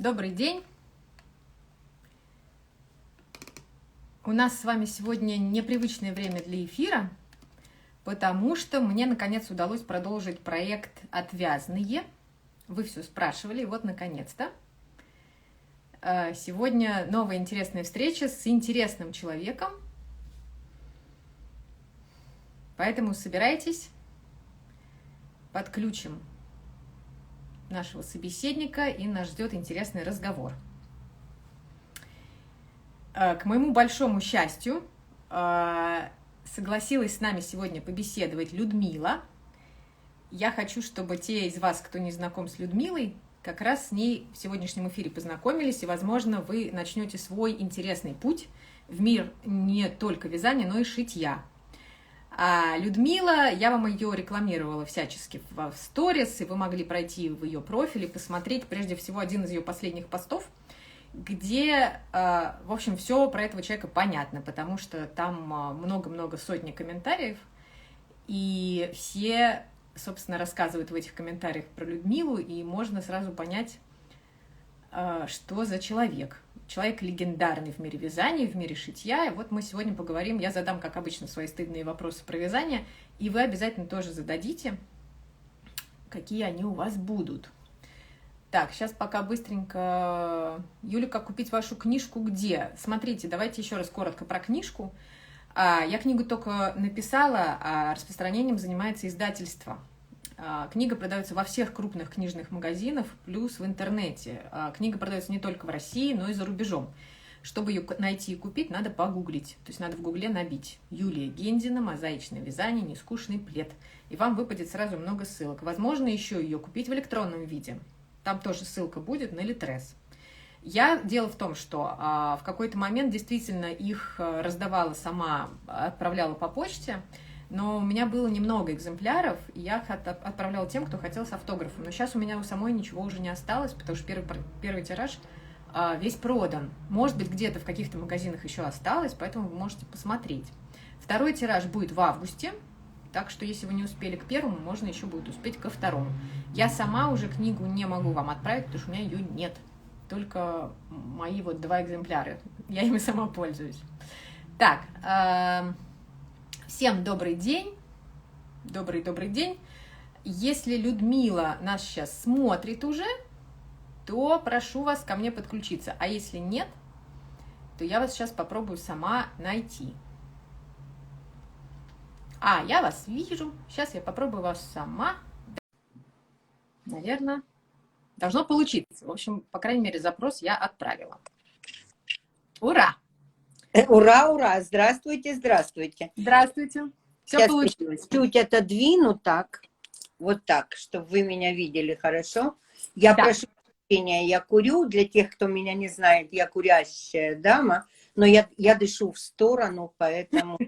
Добрый день! У нас с вами сегодня непривычное время для эфира, потому что мне наконец удалось продолжить проект «Отвязные». Вы все спрашивали, и вот наконец-то. Сегодня новая интересная встреча с интересным человеком, поэтому собирайтесь, подключим нашего собеседника, и нас ждет интересный разговор. К моему большому счастью, согласилась с нами сегодня побеседовать Людмила. Я хочу, чтобы те из вас, кто не знаком с Людмилой, как раз с ней в сегодняшнем эфире познакомились, и, возможно, вы начнете свой интересный путь в мир не только вязания, но и шитья. А Людмила, я вам ее рекламировала всячески в сторис, и вы могли пройти в ее профиль и посмотреть, прежде всего, один из ее последних постов, где, в общем, все про этого человека понятно, потому что там много-много сотни комментариев, и все, собственно, рассказывают в этих комментариях про Людмилу, и можно сразу понять, что за человек. Человек легендарный в мире вязания, в мире шитья. И вот мы сегодня поговорим, я задам, как обычно, свои стыдные вопросы про вязание, и вы обязательно тоже зададите, какие они у вас будут. Так, сейчас пока быстренько. Юля, как купить вашу книжку где? Смотрите, давайте еще раз коротко про книжку. Я книгу только написала, а распространением занимается издательство. Книга продается во всех крупных книжных магазинах, плюс в интернете. Книга продается не только в России, но и за рубежом. Чтобы ее найти и купить, надо погуглить. То есть надо в гугле набить Юлия Гендзина, «Мозаичное вязание, нескучный плед». И вам выпадет сразу много ссылок. Возможно, еще ее купить в электронном виде. Там тоже ссылка будет на Литрес. Дело в том, что в какой-то момент действительно их раздавала сама, отправляла по почте, но у меня было немного экземпляров, и я отправляла тем, кто хотел с автографом. Но сейчас у меня у самой ничего уже не осталось, потому что первый тираж весь продан. Может быть, где-то в каких-то магазинах еще осталось, поэтому вы можете посмотреть. Второй тираж будет в августе, так что если вы не успели к первому, можно еще будет успеть ко второму. Я сама уже книгу не могу вам отправить, потому что у меня ее нет. Только мои вот 2 экземпляра. Я ими сама пользуюсь. Так, всем добрый день. Добрый день. Если Людмила нас сейчас смотрит уже, то прошу вас ко мне подключиться. А если нет, то я вас сейчас попробую сама найти. Я вас вижу. Сейчас я попробую вас сама. Наверное, должно получиться. В общем, по крайней мере, запрос я отправила. Ура! Ура, ура! Здравствуйте, здравствуйте. Здравствуйте. Все Сейчас получилось. чуть отодвину так, вот так, чтобы вы меня видели хорошо. Я прошу прощения, я курю. Для тех, кто меня не знает, я курящая дама, но я дышу в сторону, поэтому...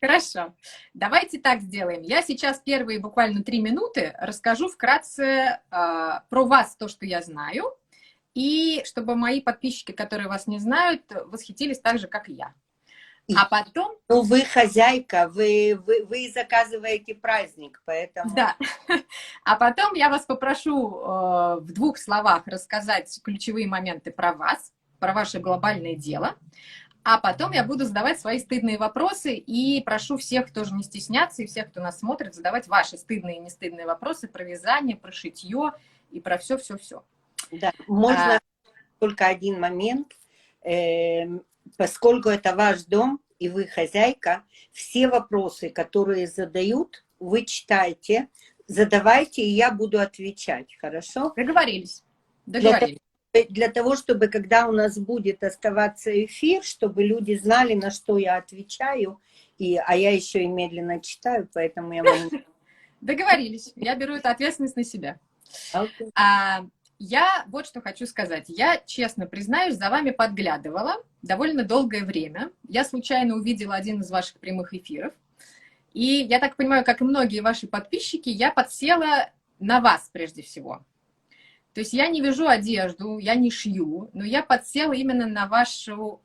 Хорошо. Давайте так сделаем. Я сейчас первые буквально 3 минуты расскажу вкратце про вас то, что я знаю, и чтобы мои подписчики, которые вас не знают, восхитились так же, как и я. А потом... Ну, вы хозяйка, вы заказываете праздник, поэтому... Да. А потом я вас попрошу в 2 словах рассказать ключевые моменты про вас, про ваше глобальное дело. А потом я буду задавать свои стыдные вопросы, и прошу всех тоже не стесняться, и всех, кто нас смотрит, задавать ваши стыдные и не стыдные вопросы про вязание, про шитье и про все-все-все. Да, можно только один момент. Поскольку это ваш дом, и вы хозяйка, все вопросы, которые задают, вы читайте, задавайте, и я буду отвечать, хорошо? Договорились. Для того, чтобы, когда у нас будет оставаться эфир, чтобы люди знали, на что я отвечаю, а я еще и медленно читаю, поэтому я могу... Договорились. Я беру эту ответственность на себя. Okay. Я вот что хочу сказать. Я, честно признаюсь, за вами подглядывала довольно долгое время. Я случайно увидела один из ваших прямых эфиров. И я так понимаю, как и многие ваши подписчики, я подсела на вас прежде всего. То есть я не вяжу одежду, я не шью, но я подсела именно на вашу,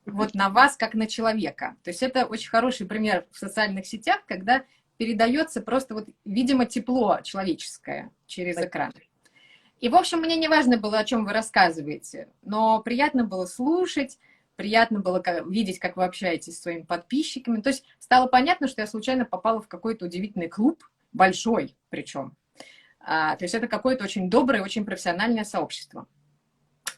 вот на вас как на человека. То есть это очень хороший пример в социальных сетях, когда передается просто вот, видимо, тепло человеческое через экран. И, в общем, мне не важно было, о чем вы рассказываете, но приятно было слушать, приятно было видеть, как вы общаетесь с своими подписчиками. То есть стало понятно, что я случайно попала в какой-то удивительный клуб, большой причем. То есть это какое-то очень доброе, очень профессиональное сообщество.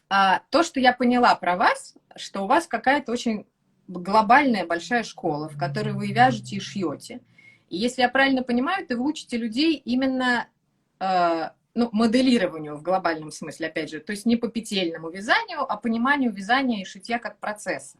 То, что я поняла про вас, что у вас какая-то очень глобальная большая школа, в которой вы вяжете и шьете. И если я правильно понимаю, то вы учите людей именно моделированию в глобальном смысле, опять же, то есть не по петельному вязанию, а пониманию вязания и шитья как процесса.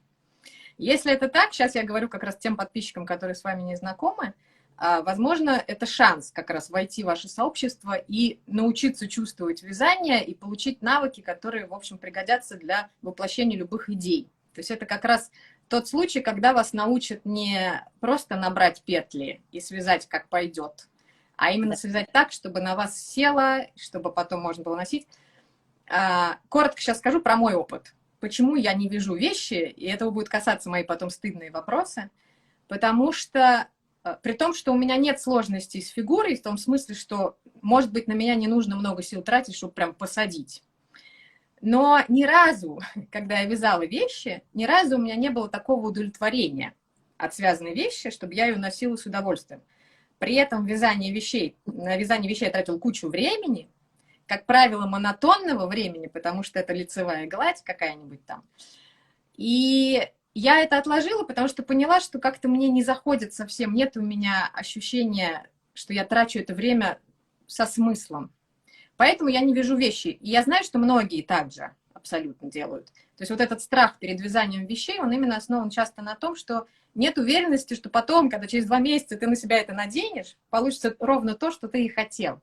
Если это так, сейчас я говорю как раз тем подписчикам, которые с вами не знакомы, возможно, это шанс как раз войти в ваше сообщество и научиться чувствовать вязание и получить навыки, которые, в общем, пригодятся для воплощения любых идей. То есть это как раз тот случай, когда вас научат не просто набрать петли и связать как пойдет, а именно связать так, чтобы на вас село, чтобы потом можно было носить. Коротко сейчас скажу про мой опыт. Почему я не вяжу вещи, и этого будет касаться мои потом стыдные вопросы, потому что при том, что у меня нет сложностей с фигурой, в том смысле, что, может быть, на меня не нужно много сил тратить, чтобы прям посадить. Но ни разу, когда я вязала вещи, ни разу у меня не было такого удовлетворения от связанной вещи, чтобы я ее носила с удовольствием. При этом на вязание вещей я тратила кучу времени, как правило, монотонного времени, потому что это лицевая гладь какая-нибудь там. И я это отложила, потому что поняла, что как-то мне не заходит совсем, нет у меня ощущения, что я трачу это время со смыслом. Поэтому я не вяжу вещи. И я знаю, что многие также абсолютно делают. То есть вот этот страх перед вязанием вещей, он именно основан часто на том, что нет уверенности, что потом, когда через 2 месяца ты на себя это наденешь, получится ровно то, что ты и хотел.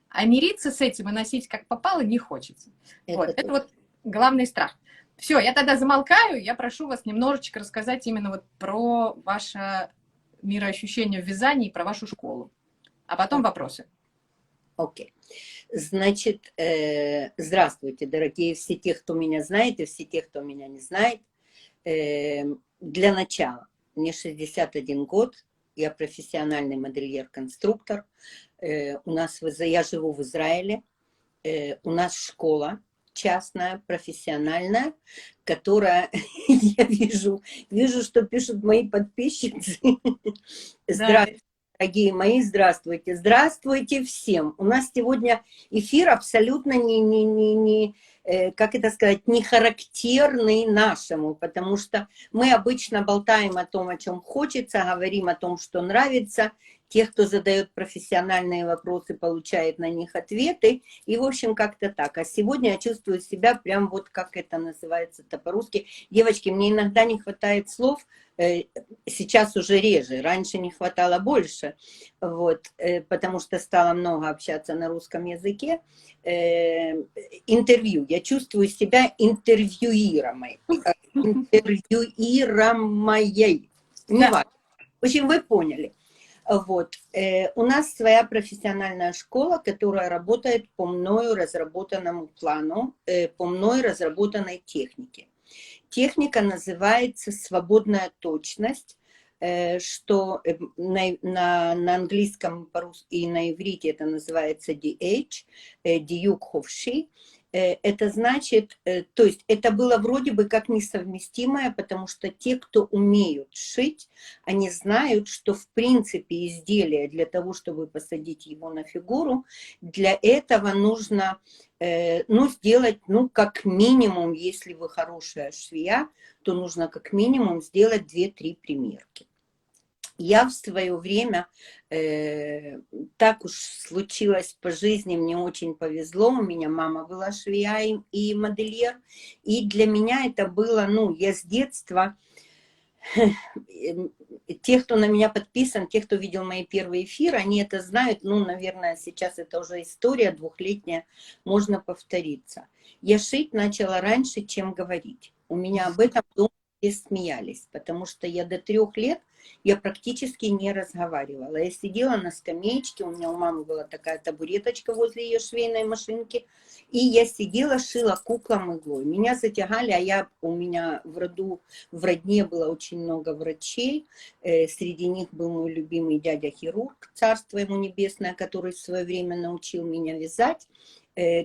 А мириться с этим и носить как попало не хочется. Это вот главный страх. Все, я тогда замолкаю, я прошу вас немножечко рассказать именно вот про ваше мироощущение в вязании и про вашу школу. А потом вопросы. Окей. Значит, здравствуйте, дорогие все те, кто меня знает, и все те, кто меня не знает. Для начала, мне 61 год, я профессиональный модельер-конструктор. Я живу в Израиле, у нас школа частная, профессиональная, которая, я вижу, что пишут мои подписчицы. Здравствуйте, дорогие мои, здравствуйте. Здравствуйте всем. У нас сегодня эфир абсолютно как это сказать, не характерный нашему, потому что мы обычно болтаем о том, о чем хочется, говорим о том, что нравится. Тех, кто задает профессиональные вопросы, получает на них ответы. И, в общем, как-то так. А сегодня я чувствую себя прям вот, как это называется-то по-русски. Девочки, мне иногда не хватает слов. Сейчас уже реже. Раньше не хватало больше. Вот, потому что стало много общаться на русском языке. Интервью. Я чувствую себя интервьюируемой. Интервьюируемой. Не важно. В общем, вы поняли. Вот. У нас своя профессиональная школа, которая работает по мною разработанному плану, по мной разработанной технике. Техника называется «Свободная точность», что на английском и на иврите это называется DH, Диюк Ховши. Это значит, то есть это было вроде бы как несовместимое, потому что те, кто умеют шить, они знают, что в принципе изделие для того, чтобы посадить его на фигуру, для этого нужно сделать, как минимум, если вы хорошая швея, то нужно как минимум сделать 2-3 примерки. Я в свое время, так уж случилось по жизни, мне очень повезло, у меня мама была швея и модельер, и для меня это было, я с детства, те, кто на меня подписан, те, кто видел мои первые эфиры, они это знают, наверное, сейчас это уже история 2-летняя, можно повториться. Я шить начала раньше, чем говорить. У меня об этом дома все смеялись, потому что я до 3 лет я практически не разговаривала. Я сидела на скамеечке, у меня у мамы была такая табуреточка возле ее швейной машинки, и я сидела, шила куклам иглой. Меня затягали, у меня в родне было очень много врачей, среди них был мой любимый дядя-хирург, царство ему небесное, который в свое время научил меня вязать.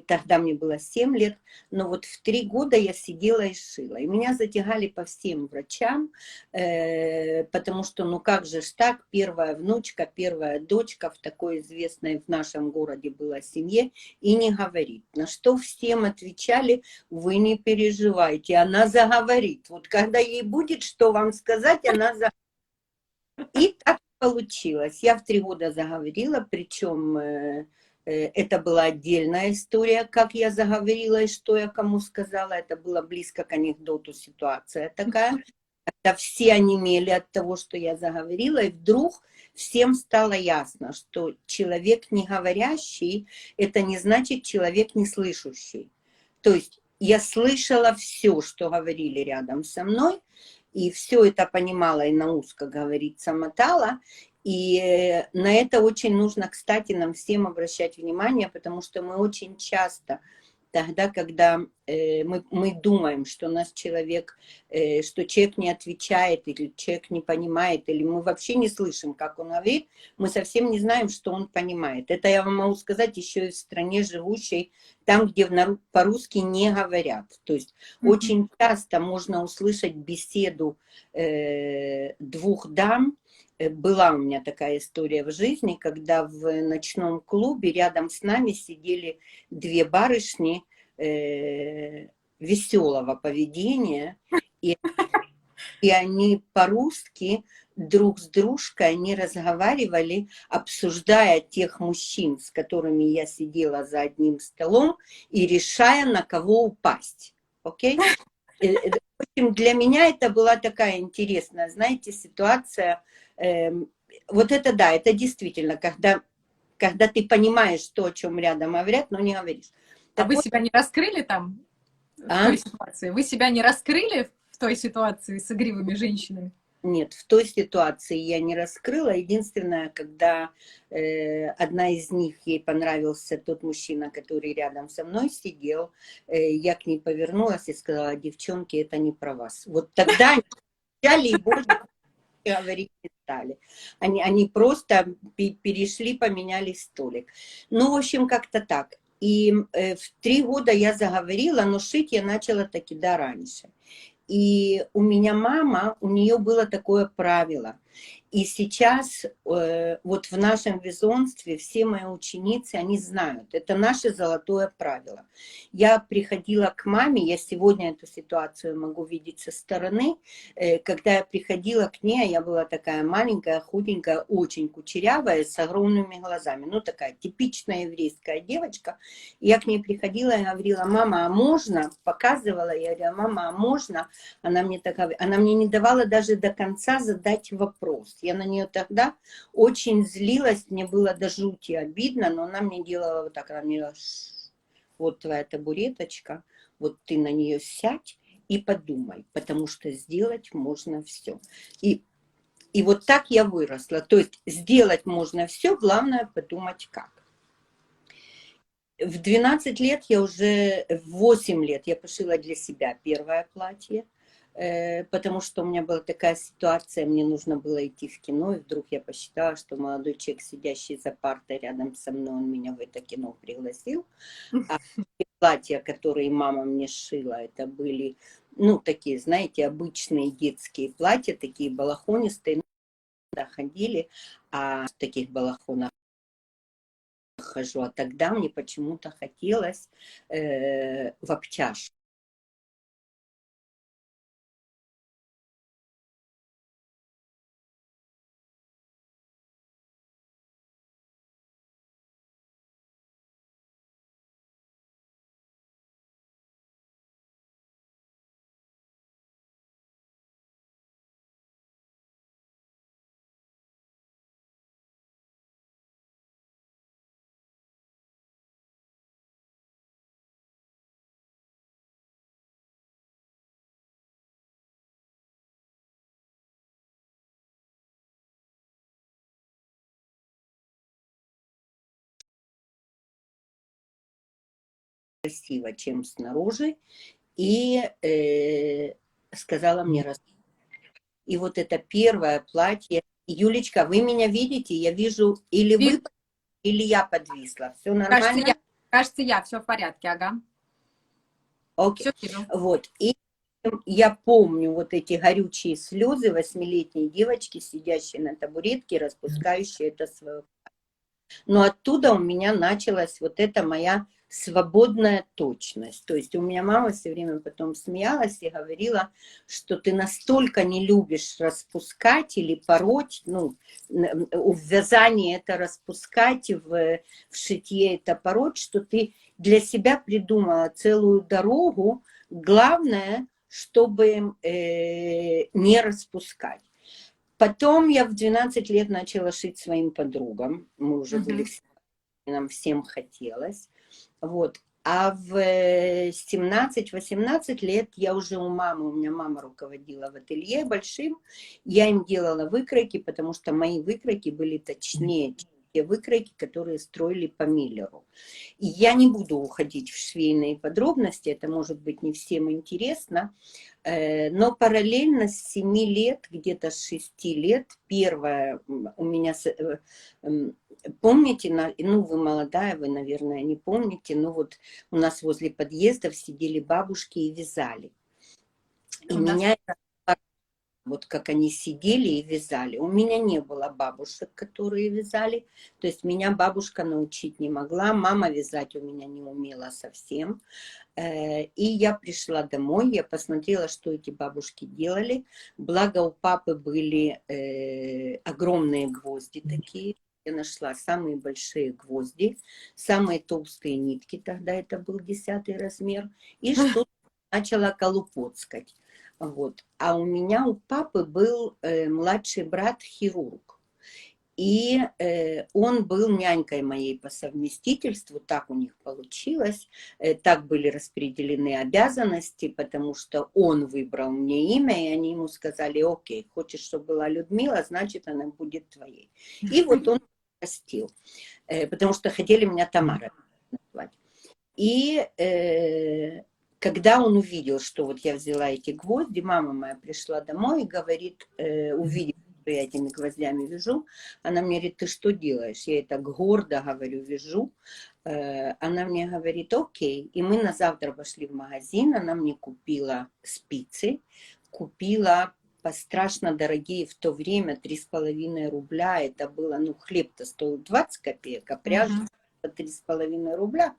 Тогда мне было 7 лет, но вот в 3 года я сидела и шила. И меня затягали по всем врачам, потому что, ну как же ж так, первая внучка, первая дочка в такой известной в нашем городе была семье и не говорит. На что всем отвечали: вы не переживайте, она заговорит. Вот когда ей будет что вам сказать, она заговорит. И так получилось. Я в 3 года заговорила, причем это была отдельная история, как я заговорила и что я кому сказала. Это было близко к анекдоту ситуация такая. Когда все онемели от того, что я заговорила, и вдруг всем стало ясно, что человек не говорящий, это не значит человек не слышащий. То есть я слышала все, что говорили рядом со мной, и все это понимала и на ус, как говорится, мотала. И на это очень нужно, кстати, нам всем обращать внимание, потому что мы очень часто, тогда, когда мы думаем, что нас человек, что человек не отвечает, или человек не понимает, или мы вообще не слышим, как он говорит, мы совсем не знаем, что он понимает. Это я вам могу сказать еще и в стране живущей, там, где по-русски не говорят. То есть очень часто можно услышать беседу 2 дам. Была у меня такая история в жизни, когда в ночном клубе рядом с нами сидели 2 барышни веселого поведения, и они по-русски друг с дружкой они разговаривали, обсуждая тех мужчин, с которыми я сидела за одним столом, и решая, на кого упасть. Окей? В общем, для меня это была такая интересная, знаете, ситуация. Вот это да, это действительно, когда ты понимаешь то, о чем рядом говорят, но не говоришь. А вы себя не раскрыли там, в той ситуации? Вы себя не раскрыли в той ситуации с игривыми женщинами? Нет, в той ситуации я не раскрыла. Единственное, когда одна из них, ей понравился тот мужчина, который рядом со мной сидел, я к ней повернулась и сказала: девчонки, это не про вас. Вот тогда они взяли и больше говорить не стали. Они просто перешли, поменяли столик. Ну, в общем, как-то так. И в 3 года я заговорила, но шить я начала таки да раньше. И у меня мама, у нее было такое правило. И сейчас вот в нашем вязонстве все мои ученицы, они знают, это наше золотое правило. Я приходила к маме, я сегодня эту ситуацию могу видеть со стороны, когда я приходила к ней, я была такая маленькая, худенькая, очень кучерявая, с огромными глазами, ну такая типичная еврейская девочка. И я к ней приходила и говорила: мама, а можно? Показывала, я говорила: мама, а можно? Она мне не давала даже до конца задать вопрос. Я на нее тогда очень злилась, мне было до жути обидно, но она мне делала вот так, она мне говорила: вот твоя табуреточка, вот ты на нее сядь и подумай, потому что сделать можно все. И вот так я выросла. То есть сделать можно все, главное подумать как. В 12 лет в 8 лет я пошила для себя первое платье, потому что у меня была такая ситуация, мне нужно было идти в кино, и вдруг я посчитала, что молодой человек, сидящий за партой рядом со мной, он меня в это кино пригласил. А платья, которые мама мне шила, это были, ну, такие, знаете, обычные детские платья, такие балахонистые, ходили, а в таких балахонах хожу, а тогда мне почему-то хотелось в обтяжку. Красиво, чем снаружи, и сказала мне: и вот это первое платье. Юлечка, вы меня видите? Я вижу, или вы, или я подвисла. Все нормально? Кажется, Кажется, все в порядке, ага. Окей. Все вижу. Вот. И я помню вот эти горючие слезы 8-летней девочки, сидящей на табуретке, распускающей это свое. Но оттуда у меня началась вот эта моя свободная точность. То есть у меня мама все время потом смеялась и говорила, что ты настолько не любишь распускать или пороть, ну, в вязании это распускать, в шитье это пороть, что ты для себя придумала целую дорогу. Главное, чтобы не распускать. Потом я в 12 лет начала шить своим подругам. Мы уже были, нам всем хотелось. Вот. А в 17-18 лет я уже у мамы, у меня мама руководила в ателье большим, я им делала выкройки, потому что мои выкройки были точнее, чем те выкройки, которые строили по Миллеру. И я не буду уходить в швейные подробности, это может быть не всем интересно, но параллельно с 7 лет, где-то с 6 лет, первое у меня, помните, ну вы молодая, вы, наверное, не помните, но вот у нас возле подъездов сидели бабушки и вязали. И меня вот как они сидели и вязали. У меня не было бабушек, которые вязали. То есть меня бабушка научить не могла. Мама вязать у меня не умела совсем. И я пришла домой, я посмотрела, что эти бабушки делали. Благо у папы были огромные гвозди такие. Я нашла самые большие гвозди, самые толстые нитки, тогда это был 10-й размер. И что-то начала колупоцкать. Вот. А у меня, у папы был младший брат хирург. И он был нянькой моей по совместительству, так у них получилось, так были распределены обязанности, потому что он выбрал мне имя, и они ему сказали: окей, хочешь, чтобы была Людмила, значит, она будет твоей. И вот он простил, потому что хотели меня Тамара назвать. И когда он увидел, что вот я взяла эти гвозди, мама моя пришла домой и говорит, увидев, что я этими гвоздями вяжу, она мне говорит: ты что делаешь? Я ей так гордо говорю: вяжу. Она мне говорит: окей. И мы на завтра пошли в магазин, она мне купила спицы, купила страшно дорогие в то время 3,5 рубля. Это было, ну, хлеб-то стоил 20 копеек, а пряжа 3,5 рубля.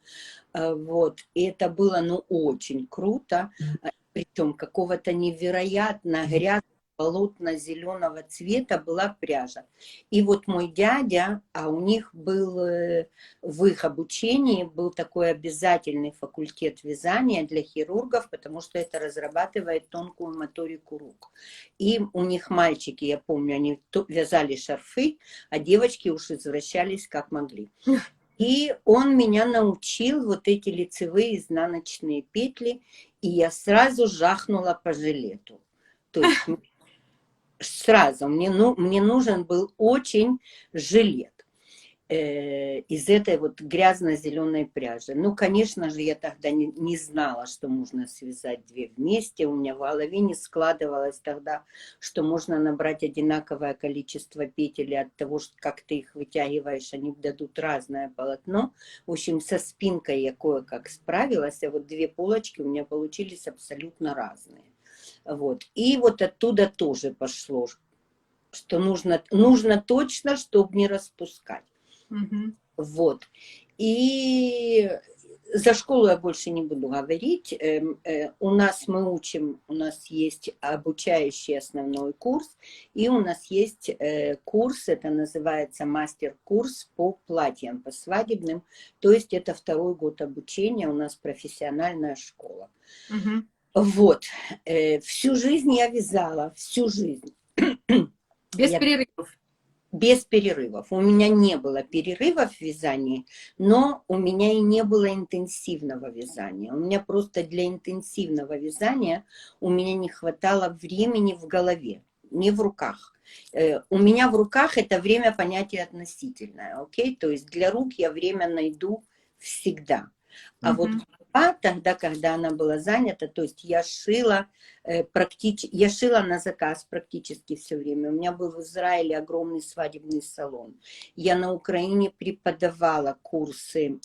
Вот. И это было, ну, очень круто. Причем какого-то невероятно грязного болотно-зеленого цвета была пряжа. И вот мой дядя, а у них был в их обучении был такой обязательный факультет вязания для хирургов, потому что это разрабатывает тонкую моторику рук. И у них мальчики, я помню, они вязали шарфы, а девочки уж извращались как могли. И он меня научил вот эти лицевые изнаночные петли, и я сразу жахнула по жилету. То есть сразу мне нужен был очень жилет из этой вот грязно-зеленой пряжи. Ну, конечно же, я тогда не знала, что можно связать две вместе. У меня в голове не складывалось тогда, что можно набрать одинаковое количество петель, и от того, как ты их вытягиваешь, они дадут разное полотно. В общем, со спинкой я кое-как справилась, а вот две полочки у меня получились абсолютно разные. Вот. И вот оттуда тоже пошло, что нужно точно, чтобы не распускать. Вот. И за школу я больше не буду говорить. У нас есть обучающий основной курс, и у нас есть курс, это называется мастер-курс по платьям, по свадебным. То есть это 2-й год обучения, у нас профессиональная школа. Вот. Всю жизнь я вязала, всю жизнь. Без перерывов? Без перерывов. У меня не было перерывов в вязании, но у меня и не было интенсивного вязания. У меня просто для интенсивного вязания у меня не хватало времени в голове, не в руках. У меня в руках это время понятие относительное, окей? То есть для рук я время найду всегда. А вот А тогда, когда она была занята, то есть я шила я шила на заказ практически все время. У меня был в Израиле огромный свадебный салон. Я на Украине преподавала курсы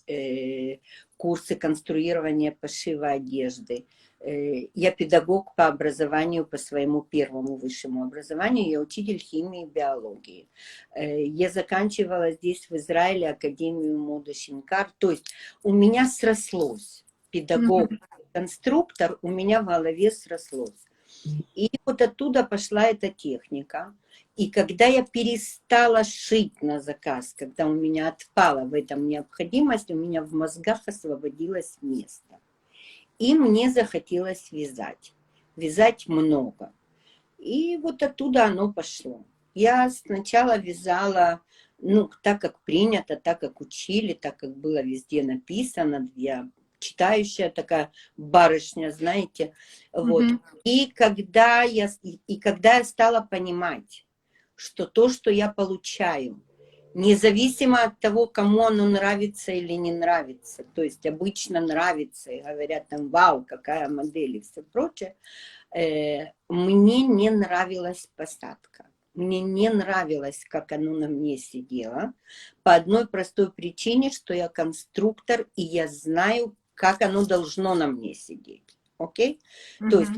конструирования пошива одежды. Я педагог по образованию, по своему первому высшему образованию. Я учитель химии и биологии. Я заканчивала здесь, в Израиле, Академию моды Шинкар. То есть у меня срослось. Педагог, конструктор, у меня в голове срослось. И вот оттуда пошла эта техника. И когда я перестала шить на заказ, когда у меня отпала в этом необходимость, у меня в мозгах освободилось место. И мне захотелось вязать. Вязать много. И вот оттуда оно пошло. Я сначала вязала, ну, так как принято, так как учили, так как было везде написано. Я читающая такая барышня, знаете. Вот. И когда я стала понимать, что то, что я получаю, независимо от того, кому оно нравится или не нравится, то есть обычно нравится, и говорят там, вау, какая модель и все прочее, мне не нравилась посадка. Мне не нравилось, как оно на мне сидело, по одной простой причине, что я конструктор, и я знаю, как оно должно на мне сидеть. Окей? То есть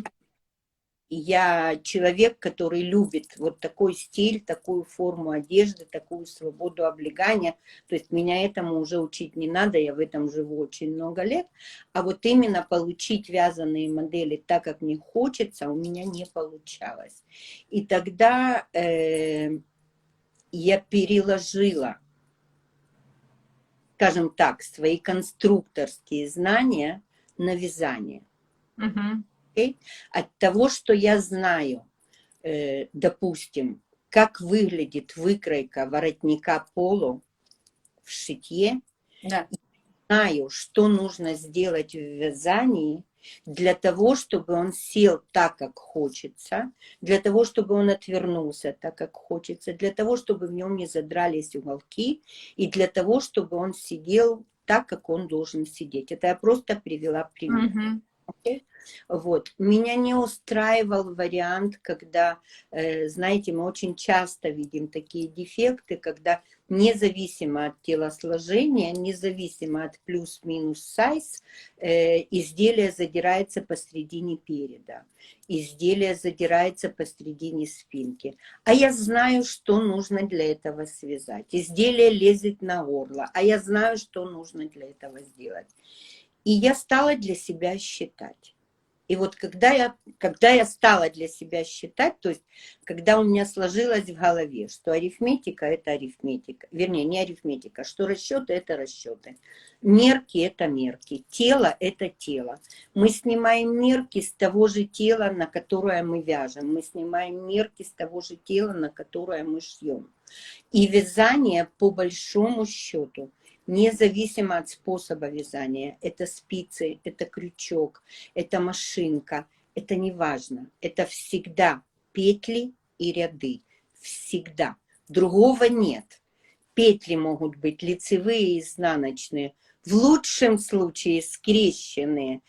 я человек, который любит вот такой стиль, такую форму одежды, такую свободу облегания. То есть меня этому уже учить не надо, я в этом живу очень много лет. А вот именно получить вязаные модели так, как мне хочется, у меня не получалось. И тогда я переложила, скажем так, свои конструкторские знания на вязание. Okay? От того, что я знаю, допустим, как выглядит выкройка воротника поло в шитье, да. Знаю, что нужно сделать в вязании для того, чтобы он сел так, как хочется, для того, чтобы он отвернулся так, как хочется, для того, чтобы в нем не задрались уголки, и для того, чтобы он сидел так, как он должен сидеть. Это я просто привела пример. Okay? Вот. Меня не устраивал вариант, когда, знаете, мы очень часто видим такие дефекты, когда независимо от телосложения, независимо от плюс-минус сайз, изделие задирается посредине переда, изделие задирается посредине спинки. А я знаю, что нужно для этого связать. Изделие лезет на горло, а я знаю, что нужно для этого сделать. И я стала для себя считать. И вот когда я стала для себя считать, то есть когда у меня сложилось в голове, что арифметика – это арифметика, вернее, не арифметика, что расчеты – это расчеты, мерки – это мерки, тело – это тело. Мы снимаем мерки с того же тела, на которое мы вяжем, мы снимаем мерки с того же тела, на которое мы шьем. И вязание, по большому счету, независимо от способа вязания, это спицы, это крючок, это машинка, это не важно. Это всегда петли и ряды. Всегда. Другого нет. Петли могут быть лицевые и изнаночные. В лучшем случае скрещенные.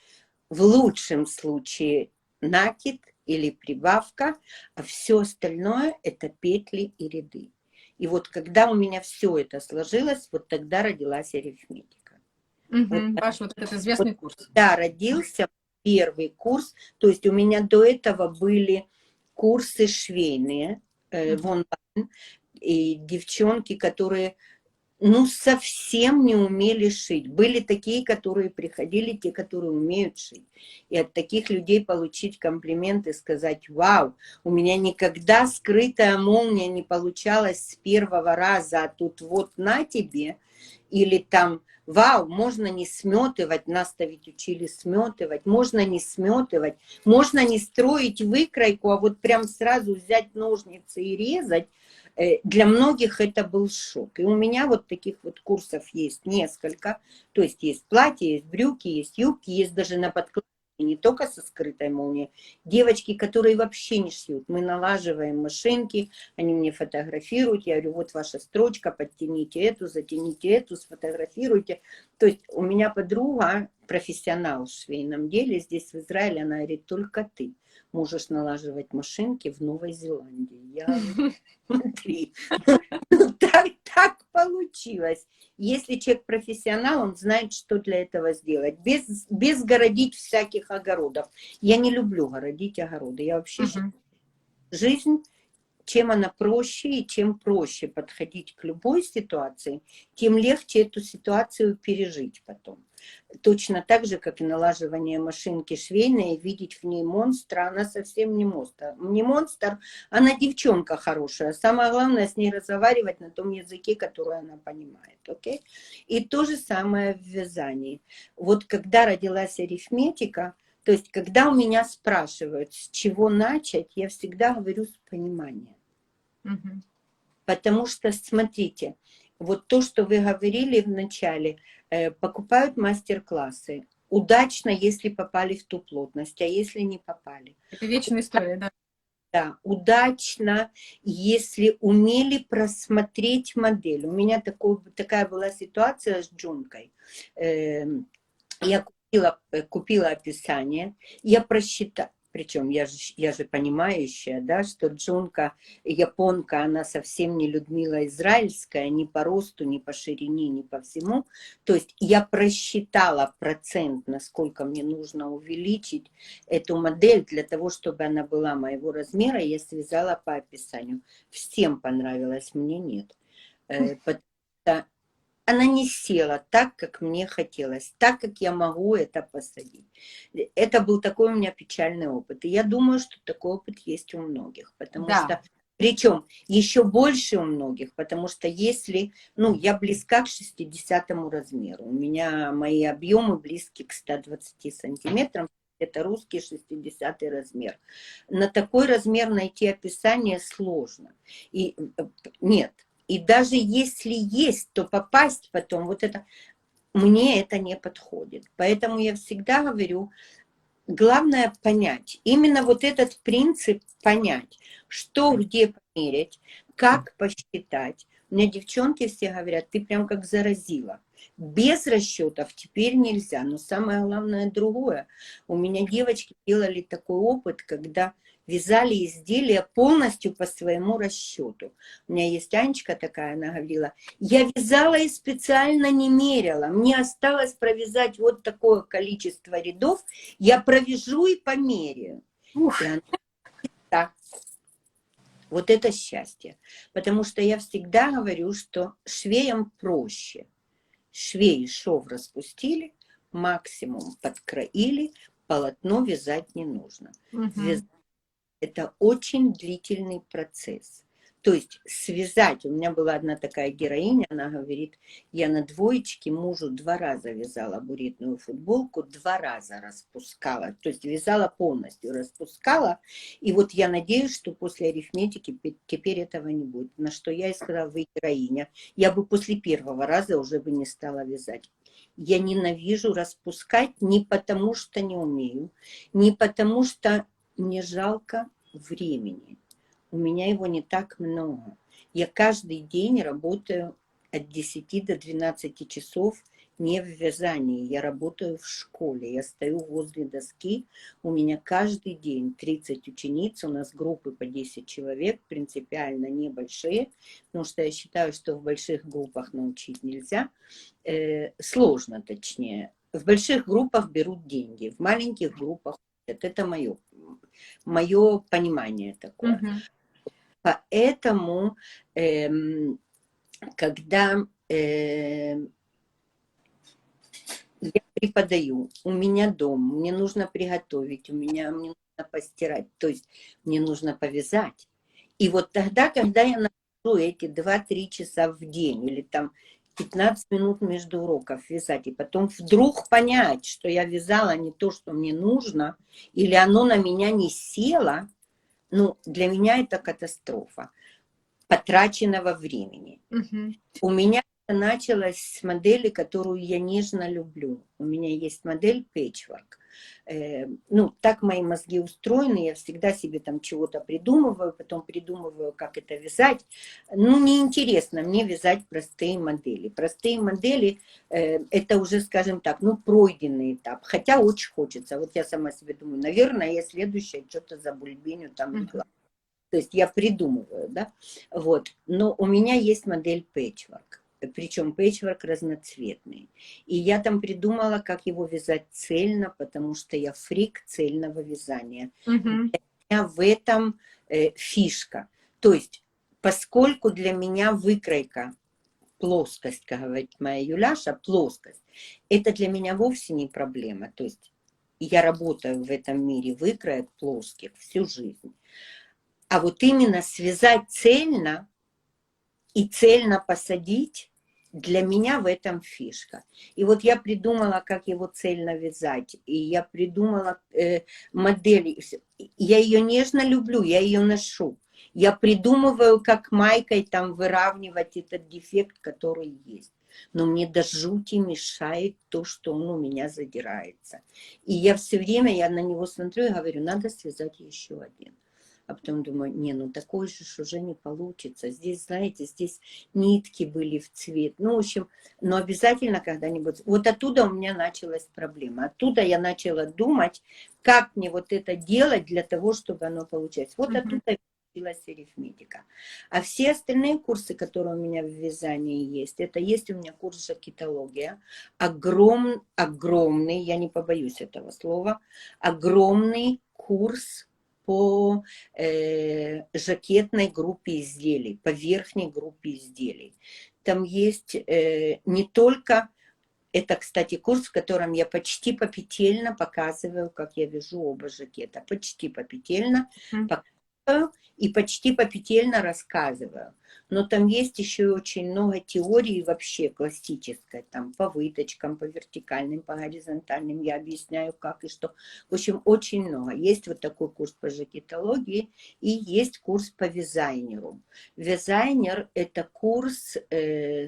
В лучшем случае накид или прибавка. А все остальное это петли и ряды. И вот когда у меня все это сложилось, вот тогда родилась арифметика. Ваш вот этот известный курс. Да, родился первый курс. То есть у меня до этого были курсы швейные в онлайн. И девчонки, которые ну совсем не умели шить. Были такие, которые приходили, те, которые умеют шить. И от таких людей получить комплименты, сказать: вау, у меня никогда скрытая молния не получалась с первого раза, а тут вот на тебе. Или там: вау, можно не сметывать, нас-то ведь учили сметывать, можно не сметывать, можно не строить выкройку, а вот прям сразу взять ножницы и резать. Для многих это был шок. И у меня вот таких вот курсов есть несколько. То есть есть платья, есть брюки, есть юбки, есть даже на подкладке не только со скрытой молнией. Девочки, которые вообще не шьют, мы налаживаем машинки, они мне фотографируют, я говорю, вот ваша строчка, подтяните эту, затяните эту, сфотографируйте. То есть у меня подруга, профессионал в швейном деле, здесь в Израиле, она говорит, только ты можешь налаживать машинки в Новой Зеландии. Я говорю, смотри, так получилось. Если человек профессионал, он знает, что для этого сделать. Без городить всяких огородов. Я не люблю городить огороды. Я вообще считаю, жизнь, чем она проще, и чем проще подходить к любой ситуации, тем легче эту ситуацию пережить потом. Точно так же, как и налаживание машинки швейной, видеть в ней монстра, она совсем не монстр. Не монстр, она девчонка хорошая. Самое главное с ней разговаривать на том языке, который она понимает. Okay? И то же самое в вязании. Вот когда родилась арифметика, то есть когда у меня спрашивают, с чего начать, я всегда говорю с понимания. Потому что, смотрите, вот то, что вы говорили в начале, покупают мастер-классы. Удачно, если попали в ту плотность, а если не попали. Это вечная история, да. Да, удачно, если умели просмотреть модель. У меня такая была ситуация с джункой. Я купила описание, я просчитала. Причем я же понимающая, да, что джунка, японка, она совсем не Людмила Израильская, ни по росту, ни по ширине, ни по всему. То есть я просчитала процент, насколько мне нужно увеличить эту модель для того, чтобы она была моего размера. Я связала по описанию. Всем понравилось, мне нет. Потому что она не села так, как мне хотелось, так, как я могу это посадить. Это был такой у меня печальный опыт. И я думаю, что такой опыт есть у многих. Потому что, причем еще больше у многих, потому что если, я близка к 60-му размеру, у меня мои объемы близки к 120 сантиметрам, это русский 60-й размер. На такой размер найти описание сложно. И нет. И даже если есть, то попасть потом, вот это, мне это не подходит. Поэтому я всегда говорю, главное понять, именно вот этот принцип понять, что где померить, как посчитать. У меня девчонки все говорят, ты прям как заразила. Без расчетов теперь нельзя, но самое главное другое. У меня девочки делали такой опыт, когда вязали изделия полностью по своему расчету. У меня есть Анечка такая, она говорила, я вязала и специально не мерила. Мне осталось провязать вот такое количество рядов, я провяжу и померяю. И она, да. Вот это счастье. Потому что я всегда говорю, что швеям проще. Швеи шов распустили, максимум подкроили, полотно вязать не нужно. Это очень длительный процесс. То есть связать, у меня была одна такая героиня, она говорит, я на двоечке мужу 2 раза вязала буритную футболку, 2 раза распускала, то есть вязала полностью, распускала, и вот я надеюсь, что после арифметики теперь этого не будет. На что я и сказала, вы героиня, я бы после 1-го раза уже бы не стала вязать. Я ненавижу распускать не потому, что не умею, не потому, что мне жалко времени. У меня его не так много. Я каждый день работаю от 10 до 12 часов не в вязании. Я работаю в школе. Я стою возле доски. У меня каждый день 30 учениц. У нас группы по 10 человек, принципиально небольшие, потому что я считаю, что в больших группах научить нельзя. Сложно, точнее. В больших группах берут деньги, в маленьких группах это мое понимание такое. Поэтому, когда я преподаю, у меня дом, мне нужно приготовить, мне нужно постирать, то есть мне нужно повязать. И вот тогда, когда я нахожу эти 2-3 часа в день или там 15 минут между уроков вязать, и потом вдруг понять, что я вязала не то, что мне нужно, или оно на меня не село, для меня это катастрофа потраченного времени. У меня это началось с модели, которую я нежно люблю. У меня есть модель Patchwork. Ну, так мои мозги устроены, я всегда себе там чего-то придумываю, потом придумываю, как это вязать. Ну, неинтересно мне вязать простые модели. Простые модели, это уже, скажем так, ну, пройденный этап, хотя очень хочется. Вот я сама себе думаю, наверное, я следующее что-то забульбеню там реклама. То есть я придумываю, да, вот. Но у меня есть модель пэтчворк, причем пэтчворк разноцветный. И я там придумала, как его вязать цельно, потому что я фрик цельного вязания. Мгм. Для меня в этом фишка. То есть, поскольку для меня выкройка, плоскость, как говорит моя Юляша, плоскость, это для меня вовсе не проблема. То есть я работаю в этом мире выкроек плоских всю жизнь. А вот именно связать цельно и цельно посадить, для меня в этом фишка. И вот я придумала, как его цельно вязать. И я придумала модель. Я ее нежно люблю, я ее ношу. Я придумываю, как майкой там выравнивать этот дефект, который есть. Но мне до жути мешает то, что он у меня задирается. И я все время, я на него смотрю и говорю, надо связать еще один. А потом думаю, не, ну такой же уже не получится. Здесь, знаете, здесь нитки были в цвет. Ну, в общем, но обязательно когда-нибудь... Вот оттуда у меня началась проблема. Оттуда я начала думать, как мне вот это делать для того, чтобы оно получалось. Вот Мгм. оттуда появилась арифметика. А все остальные курсы, которые у меня в вязании есть, это есть у меня курс жакетология. Огромный, я не побоюсь этого слова, огромный курс по жакетной группе изделий, по верхней группе изделий. Там есть не только, это, кстати, курс, в котором я почти попетельно показываю, как я вяжу оба жакета. Почти попетельно показываю и почти попетельно рассказываю. Но там есть еще и очень много теории вообще классической, там по выточкам, по вертикальным, по горизонтальным, я объясняю как и что. В общем, очень много. Есть вот такой курс по жакетологии и есть курс по вязайнеру. Вязайнер – это курс,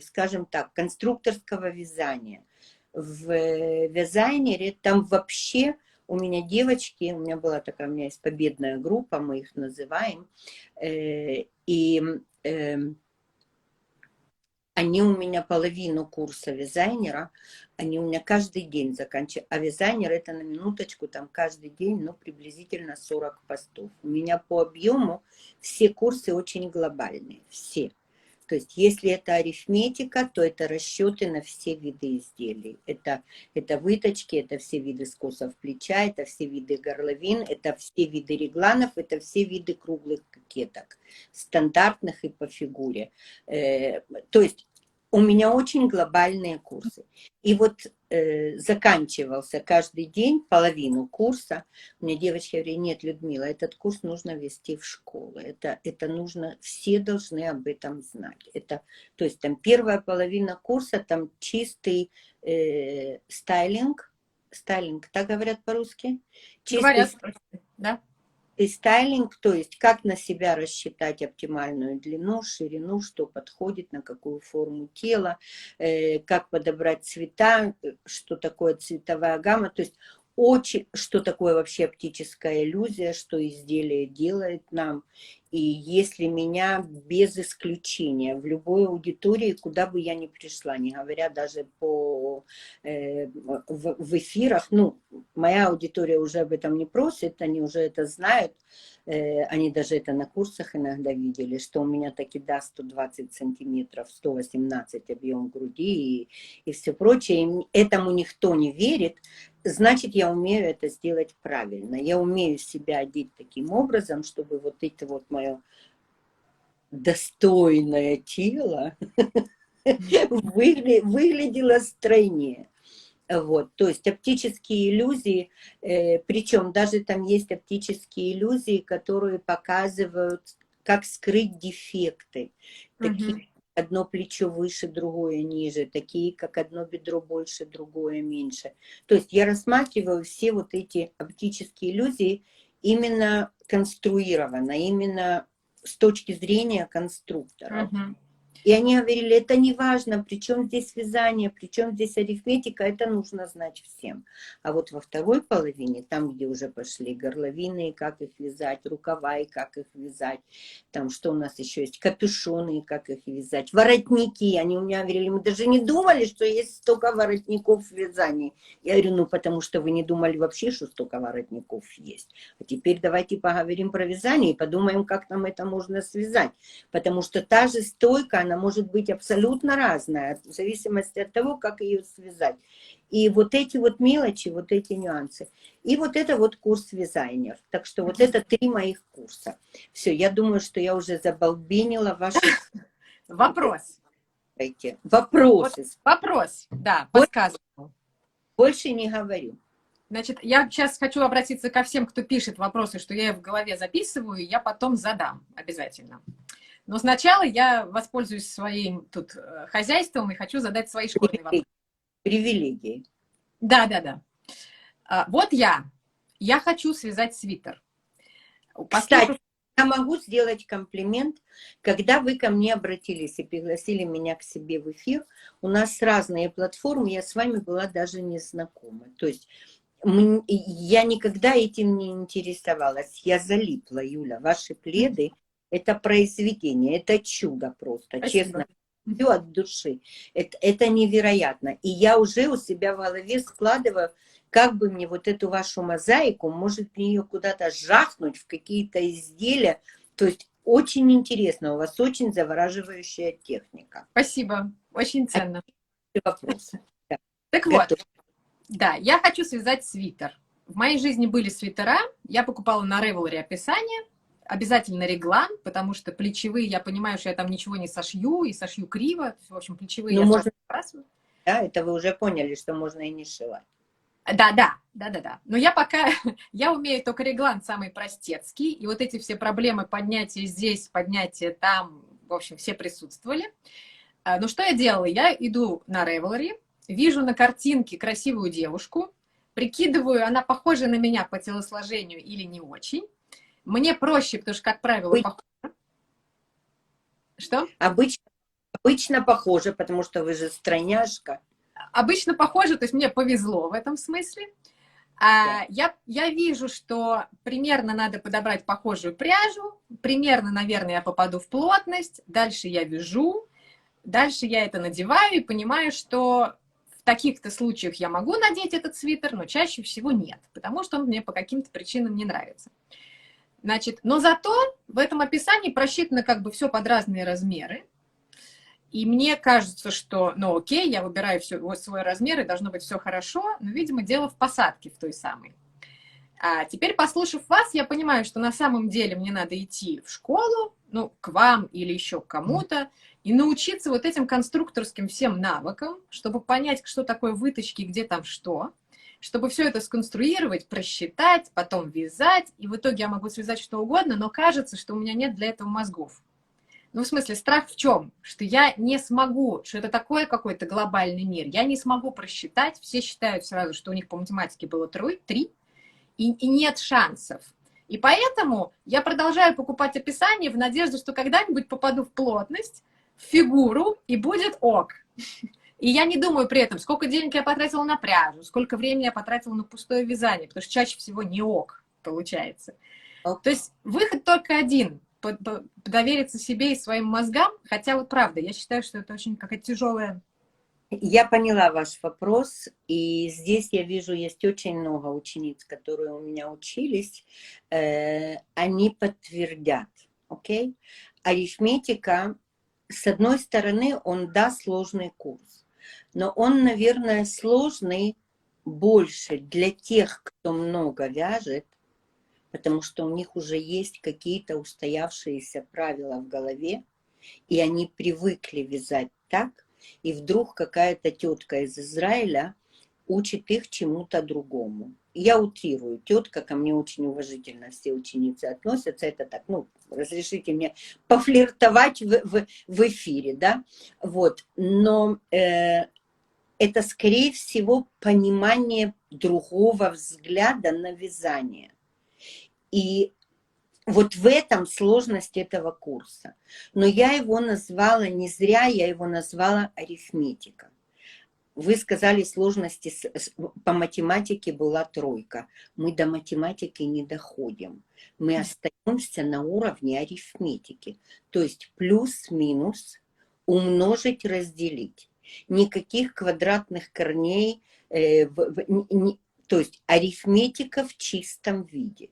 скажем так, конструкторского вязания. В вязайнере там вообще у меня девочки, у меня была такая, у меня есть победная группа, мы их называем, и они у меня половину курса вязайнера, они у меня каждый день заканчивают. А вязайнер это на минуточку, там каждый день, ну, приблизительно 40 постов. У меня по объему все курсы очень глобальные, все. То есть, если это арифметика, то это расчеты на все виды изделий. Это выточки, это все виды скосов плеча, это все виды горловин, это все виды регланов, это все виды круглых кокеток, стандартных и по фигуре. То есть, у меня очень глобальные курсы. И вот заканчивался каждый день половину курса. Мне девочки говорят, нет, Людмила, этот курс нужно вести в школу. Это нужно, все должны об этом знать. То есть там первая половина курса, там чистый стайлинг, так говорят по-русски? Чистый Говорят, да. и стайлинг, то есть как на себя рассчитать оптимальную длину, ширину, что подходит, на какую форму тела, как подобрать цвета, что такое цветовая гамма, то есть очень, что такое вообще оптическая иллюзия, что изделие делает нам. И если меня без исключения в любой аудитории, куда бы я ни пришла, не говоря даже в эфирах, ну, моя аудитория уже об этом не просит, они уже это знают, они даже это на курсах иногда видели, что у меня таки да 120 сантиметров, 118 объем груди и все прочее. И этому никто не верит, значит, я умею это сделать правильно. Я умею себя одеть таким образом, чтобы вот это вот мое достойное тело выглядело стройнее. Вот, то есть оптические иллюзии, причем даже там есть оптические иллюзии, которые показывают, как скрыть дефекты. Такие, одно плечо выше, другое ниже, такие, как одно бедро больше, другое меньше. То есть я рассматриваю все вот эти оптические иллюзии именно конструированно, именно с точки зрения конструктора. Мгм. И они говорили, это не важно, при чем здесь вязание, при чем здесь арифметика, это нужно знать всем. А вот во второй половине, там, где уже пошли горловины, как их вязать, рукава и как их вязать, там что у нас еще есть, капюшоны и как их вязать, воротники, они у меня говорили, мы даже не думали, что есть столько воротников в вязании. Я говорю, ну потому что вы не думали вообще, что столько воротников есть. А теперь давайте поговорим про вязание и подумаем, как нам это можно связать. Потому что та же стойка, она может быть абсолютно разная, в зависимости от того, как ее связать. И вот эти вот мелочи, вот эти нюансы. И вот это вот курс вязания. Так что вот это 3 моих курса. Все, я думаю, что я уже забалбенила ваши... Вопрос. Вопросы. Вопрос, да, подсказываю. Больше не говорю. Значит, я сейчас хочу обратиться ко всем, кто пишет вопросы, что я в голове записываю, и я потом задам обязательно. Но сначала я воспользуюсь своим тут хозяйством и хочу задать свои школьные вопросы. Привилегии. Да. Вот я хочу связать свитер. Кстати, я могу сделать комплимент. Когда вы ко мне обратились и пригласили меня к себе в эфир, у нас разные платформы, я с вами была даже не знакома. То есть я никогда этим не интересовалась. Я залипла, Юля. Ваши пледы – это произведение, это чудо просто, Спасибо. честно. Все от души. Это невероятно. И я уже у себя в голове складываю, как бы мне вот эту вашу мозаику, может мне ее куда-то жахнуть в какие-то изделия. То есть очень интересно, у вас очень завораживающая техника. Спасибо, очень ценно. Вопросы. Так вот, да, я хочу связать свитер. В моей жизни были свитера, я покупала на Ravelry описание, обязательно реглан, потому что плечевые, я понимаю, что я там ничего не сошью, и сошью криво. В общем, плечевые я сразу сбрасываю. Да, это вы уже поняли, что можно и не сшивать. Да. Но я пока, я умею только реглан самый простецкий, и вот эти все проблемы поднятия здесь, поднятия там, в общем, все присутствовали. Но что я делала? Я иду на Ravelry, вижу на картинке красивую девушку, прикидываю, она похожа на меня по телосложению или не очень. Мне проще, потому что, как правило, похоже. Что? Обычно похоже, потому что вы же стройняшка. Обычно похоже, то есть мне повезло в этом смысле. Я вижу, что примерно надо подобрать похожую пряжу, примерно, наверное, я попаду в плотность, дальше я вяжу, дальше я это надеваю и понимаю, что в таких-то случаях я могу надеть этот свитер, но чаще всего нет, потому что он мне по каким-то причинам не нравится. Значит, но зато в этом описании просчитано как бы все под разные размеры. И мне кажется, что, ну окей, я выбираю свой размер, и должно быть все хорошо, но, видимо, дело в посадке в той самой. А теперь, послушав вас, я понимаю, что на самом деле мне надо идти в школу, ну, к вам или еще к кому-то, и научиться вот этим конструкторским всем навыкам, чтобы понять, что такое выточки, где там что, чтобы все это сконструировать, просчитать, потом вязать, и в итоге я могу связать что угодно, но кажется, что у меня нет для этого мозгов. Ну, в смысле, страх в чем? Что я не смогу, что это такой какой-то глобальный мир, я не смогу просчитать, все считают сразу, что у них по математике было 3, и нет шансов. И поэтому я продолжаю покупать описание в надежде, что когда-нибудь попаду в плотность, в фигуру, и будет ок. И я не думаю при этом, сколько денег я потратила на пряжу, сколько времени я потратила на пустое вязание, потому что чаще всего не ок получается. То есть выход только один – довериться себе и своим мозгам, хотя вот правда, я считаю, что это очень какая-то тяжелая... Я поняла ваш вопрос, и здесь я вижу, есть очень много учениц, которые у меня учились, они подтвердят, окей? Арифметика, с одной стороны, он, да, сложный курс, но он, наверное, сложный больше для тех, кто много вяжет, потому что у них уже есть какие-то устоявшиеся правила в голове, и они привыкли вязать так, и вдруг какая-то тетка из Израиля учит их чему-то другому. Я утрирую, тетка, ко мне очень уважительно все ученицы относятся, это так, ну, разрешите мне пофлиртовать в эфире, да, вот, но это, скорее всего, понимание другого взгляда на вязание. И Вот в этом сложность этого курса. Но я его назвала, не зря я его назвала арифметика. Вы сказали, сложности по математике была 3. Мы до математики не доходим. Мы остаемся на уровне арифметики. То есть плюс-минус, умножить, разделить. Никаких квадратных корней, то есть арифметика в чистом виде.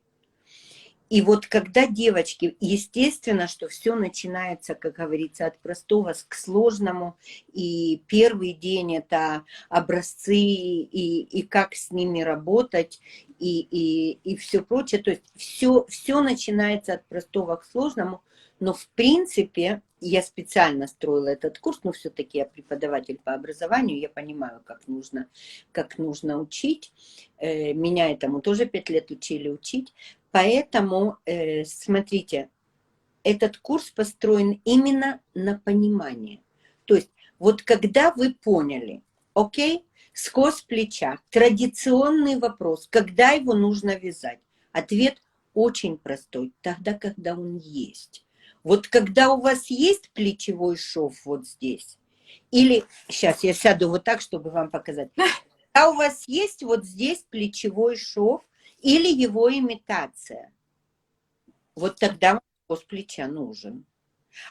И вот когда девочки, естественно, что все начинается, как говорится, от простого к сложному, и первый день это образцы, и как с ними работать, и все прочее, то есть все начинается от простого к сложному, но в принципе я специально строила этот курс, но все-таки я преподаватель по образованию, я понимаю, как нужно учить, меня этому тоже 5 лет учили учить. Поэтому, смотрите, этот курс построен именно на понимание. То есть, вот когда вы поняли, окей, скос плеча, традиционный вопрос, когда его нужно вязать? Ответ очень простой, тогда, когда он есть. Вот когда у вас есть плечевой шов вот здесь, или, сейчас я сяду вот так, чтобы вам показать, когда у вас есть вот здесь плечевой шов, или его имитация. Вот тогда вам скос плеча нужен.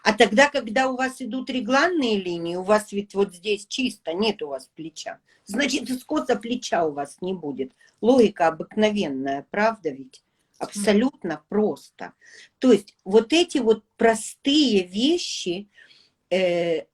А тогда, когда у вас идут регланные линии, у вас ведь вот здесь чисто, нет у вас плеча, значит, скоса плеча у вас не будет. Логика обыкновенная, правда ведь? Абсолютно просто. То есть вот эти вот простые вещи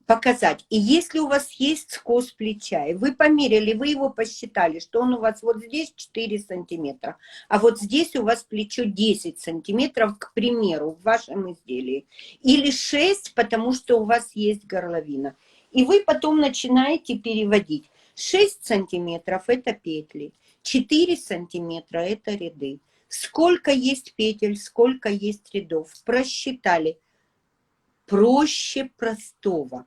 показать. И если у вас есть скос плеча, и вы померили, вы его посчитали, что он у вас вот здесь 4 сантиметра, а вот здесь у вас плечо 10 сантиметров, к примеру, в вашем изделии, или 6, потому что у вас есть горловина. И вы потом начинаете переводить. 6 сантиметров – это петли, 4 сантиметра – это ряды. Сколько есть петель, сколько есть рядов, просчитали. Проще простого,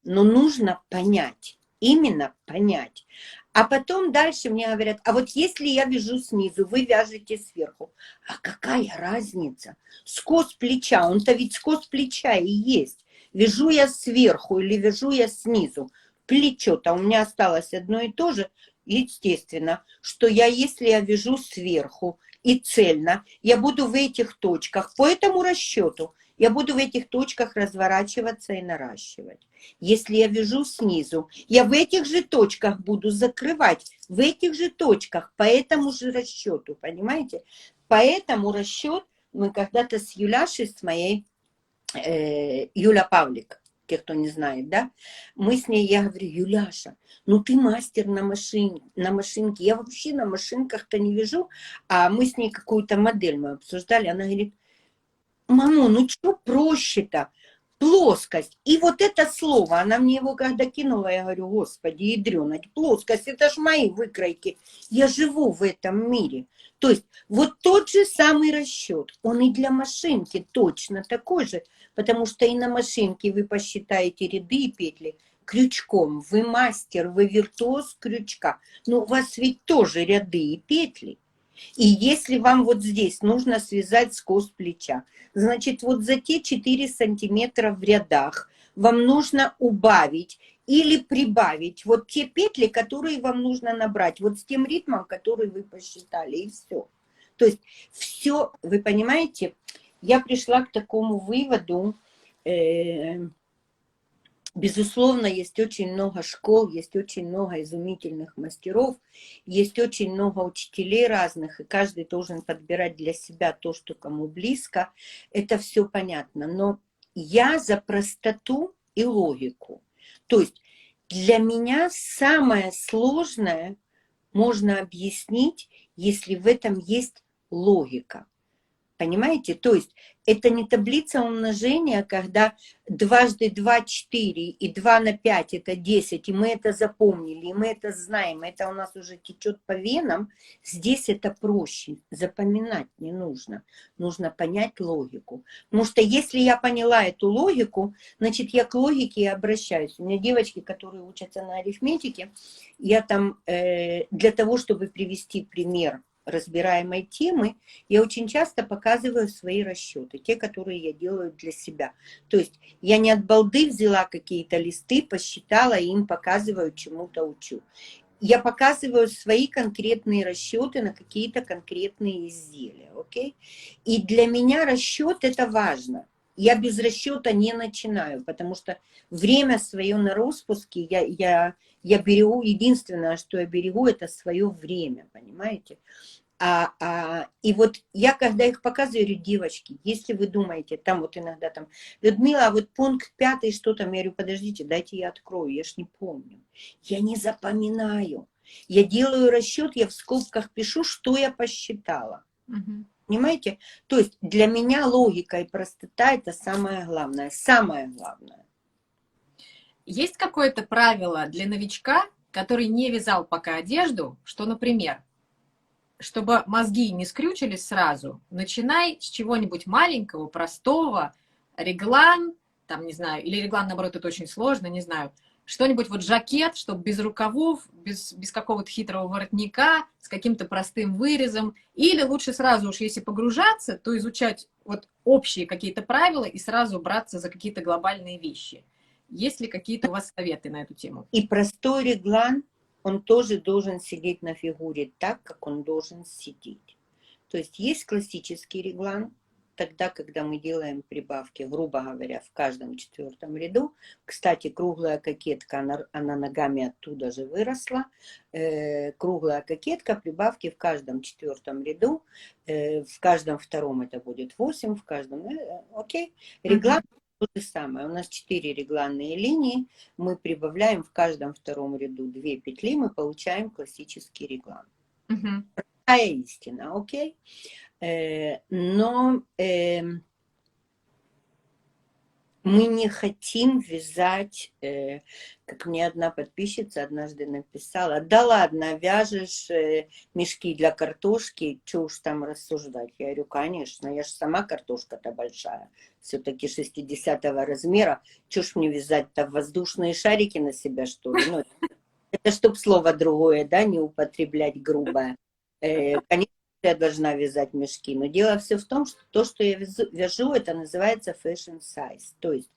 но нужно понять, именно понять. А потом дальше мне говорят, а вот если я вяжу снизу, вы вяжете сверху, а какая разница? Скос плеча, он-то ведь скос плеча и есть. Вяжу я сверху или вяжу я снизу, плечо-то у меня осталось одно и то же, естественно, что если я вяжу сверху и цельно, я буду в этих точках по этому расчету, я буду в этих точках разворачиваться и наращивать. Если я вяжу снизу, я в этих же точках буду закрывать, в этих же точках, по этому же расчету, понимаете? По этому расчет мы когда-то с Юляшей, с моей, Юля Павлик, те, кто не знает, да, мы с ней, я говорю, Юляша, ну ты мастер на машинке, я вообще на машинках-то не вяжу, а мы с ней какую-то модель мы обсуждали, она говорит, маму, ну что проще-то? Плоскость. И вот это слово, она мне его когда кинула, я говорю, господи, ядрёна, плоскость, это ж мои выкройки. Я живу в этом мире. То есть вот тот же самый расчет, он и для машинки точно такой же, потому что и на машинке вы посчитаете ряды и петли крючком. Вы мастер, вы виртуоз крючка. Но у вас ведь тоже ряды и петли. И если вам вот здесь нужно связать скос плеча, значит, вот за те 4 сантиметра в рядах вам нужно убавить или прибавить вот те петли, которые вам нужно набрать, вот с тем ритмом, который вы посчитали, и все. То есть все, вы понимаете, я пришла к такому выводу, безусловно, есть очень много школ, есть очень много изумительных мастеров, есть очень много учителей разных, и каждый должен подбирать для себя то, что кому близко. Это все понятно. Но я за простоту и логику. То есть для меня самое сложное можно объяснить, если в этом есть логика. Понимаете? То есть это не таблица умножения, когда 2 × 2 – 4, и 2 на 5 – это 10, и мы это запомнили, и мы это знаем, это у нас уже течет по венам. Здесь это проще, запоминать не нужно. Нужно понять логику. Потому что если я поняла эту логику, значит, я к логике и обращаюсь. У меня девочки, которые учатся на арифметике, я там для того, чтобы привести пример разбираемой темы, я очень часто показываю свои расчеты, те, которые я делаю для себя. То есть я не от балды взяла какие-то листы, посчитала и им показываю, чему-то учу. Я показываю свои конкретные расчеты на какие-то конкретные изделия, окей? И для меня расчет это важно. Я без расчета не начинаю, потому что время свое на распуске я берегу, единственное, что я берегу, это свое время, понимаете? И вот я, когда их показываю, говорю, девочки, если вы думаете, там вот иногда там, Людмила, а вот пункт 5, что там? Я говорю, подождите, дайте я открою, я ж не помню. Я не запоминаю. Я делаю расчет, я в скобках пишу, что я посчитала. Понимаете? То есть для меня логика и простота это самое главное. Самое главное. Есть какое-то правило для новичка, который не вязал пока одежду, что, например, чтобы мозги не скрючились сразу, начинай с чего-нибудь маленького, простого, реглан, там, не знаю, или реглан, наоборот, это очень сложно, не знаю, что-нибудь вот жакет, чтобы без рукавов, без какого-то хитрого воротника, с каким-то простым вырезом, или лучше сразу уж, если погружаться, то изучать вот общие какие-то правила и сразу браться за какие-то глобальные вещи. Есть ли какие-то у вас советы на эту тему? И простой реглан, он тоже должен сидеть на фигуре так, как он должен сидеть. То есть классический реглан, тогда, когда мы делаем прибавки, грубо говоря, в каждом 4-м ряду. Кстати, круглая кокетка, она ногами оттуда же выросла. Круглая кокетка, прибавки в каждом 4-м ряду. В каждом 2-м это будет 8, в каждом... Окей. Реглан то же самое. У нас 4 регланные линии. Мы прибавляем в каждом 2-м ряду 2 петли, мы получаем классический реглан. Простая истина, окей? Но мы не хотим вязать, как мне одна подписчица однажды написала, да ладно, вяжешь мешки для картошки, что уж там рассуждать. Я говорю, конечно, я же сама картошка-то большая, все-таки 60-го размера, что ж мне вязать-то, воздушные шарики на себя, что ли? Ну, это чтоб слово другое, да, не употреблять грубое. Конечно, я должна вязать мешки, но дело все в том, что то, что я вяжу, это называется fashion size. То есть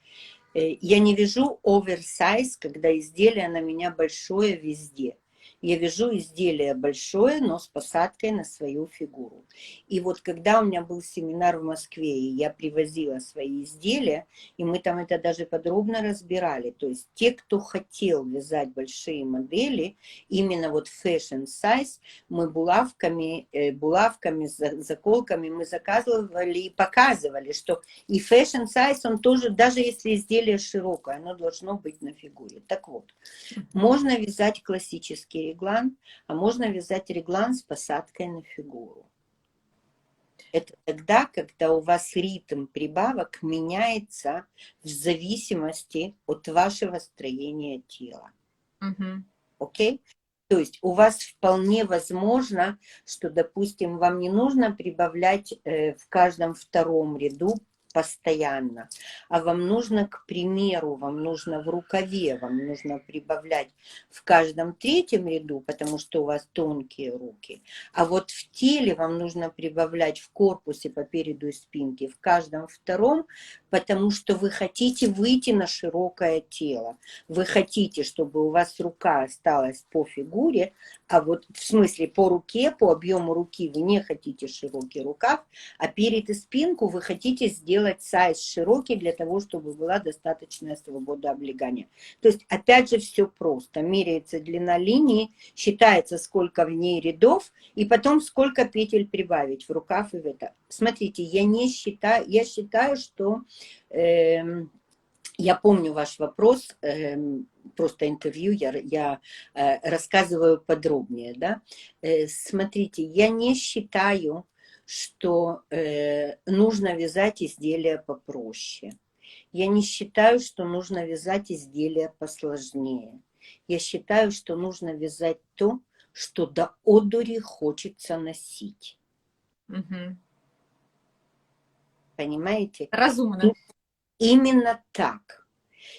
я не вяжу oversize, когда изделие на меня большое везде. Я вяжу изделие большое, но с посадкой на свою фигуру. И вот когда у меня был семинар в Москве, и я привозила свои изделия, и мы там это даже подробно разбирали. То есть те, кто хотел вязать большие модели, именно вот fashion size, мы булавками, заколками мы заказывали и показывали, что и fashion size, он тоже, даже если изделие широкое, оно должно быть на фигуре. Так вот, можно вязать классический реглан, а можно вязать реглан с посадкой на фигуру. Это тогда, когда у вас ритм прибавок меняется в зависимости от вашего строения тела. Окей? То есть у вас вполне возможно, что, допустим, вам не нужно прибавлять в каждом 2-м ряду постоянно, а вам нужно, к примеру, вам нужно в рукаве, вам нужно прибавлять в каждом 3-м ряду, потому что у вас тонкие руки, а вот в теле вам нужно прибавлять в корпусе по переду и спинке в каждом 2-м, потому что вы хотите выйти на широкое тело, вы хотите, чтобы у вас рука осталась по фигуре, а вот в смысле по руке, по объему руки вы не хотите широкий рукав, а перед и спинку вы хотите сделать сайз широкий для того, чтобы была достаточная свобода облегания. То есть опять же все просто. Меряется длина линии, считается сколько в ней рядов, и потом сколько петель прибавить в рукав и в это. Смотрите, я считаю, что... я помню ваш вопрос, просто интервью, я рассказываю подробнее. Да? Смотрите, я не считаю, что нужно вязать изделия попроще. Я не считаю, что нужно вязать изделия посложнее. Я считаю, что нужно вязать то, что до одури хочется носить. Понимаете? Разумно. Именно так.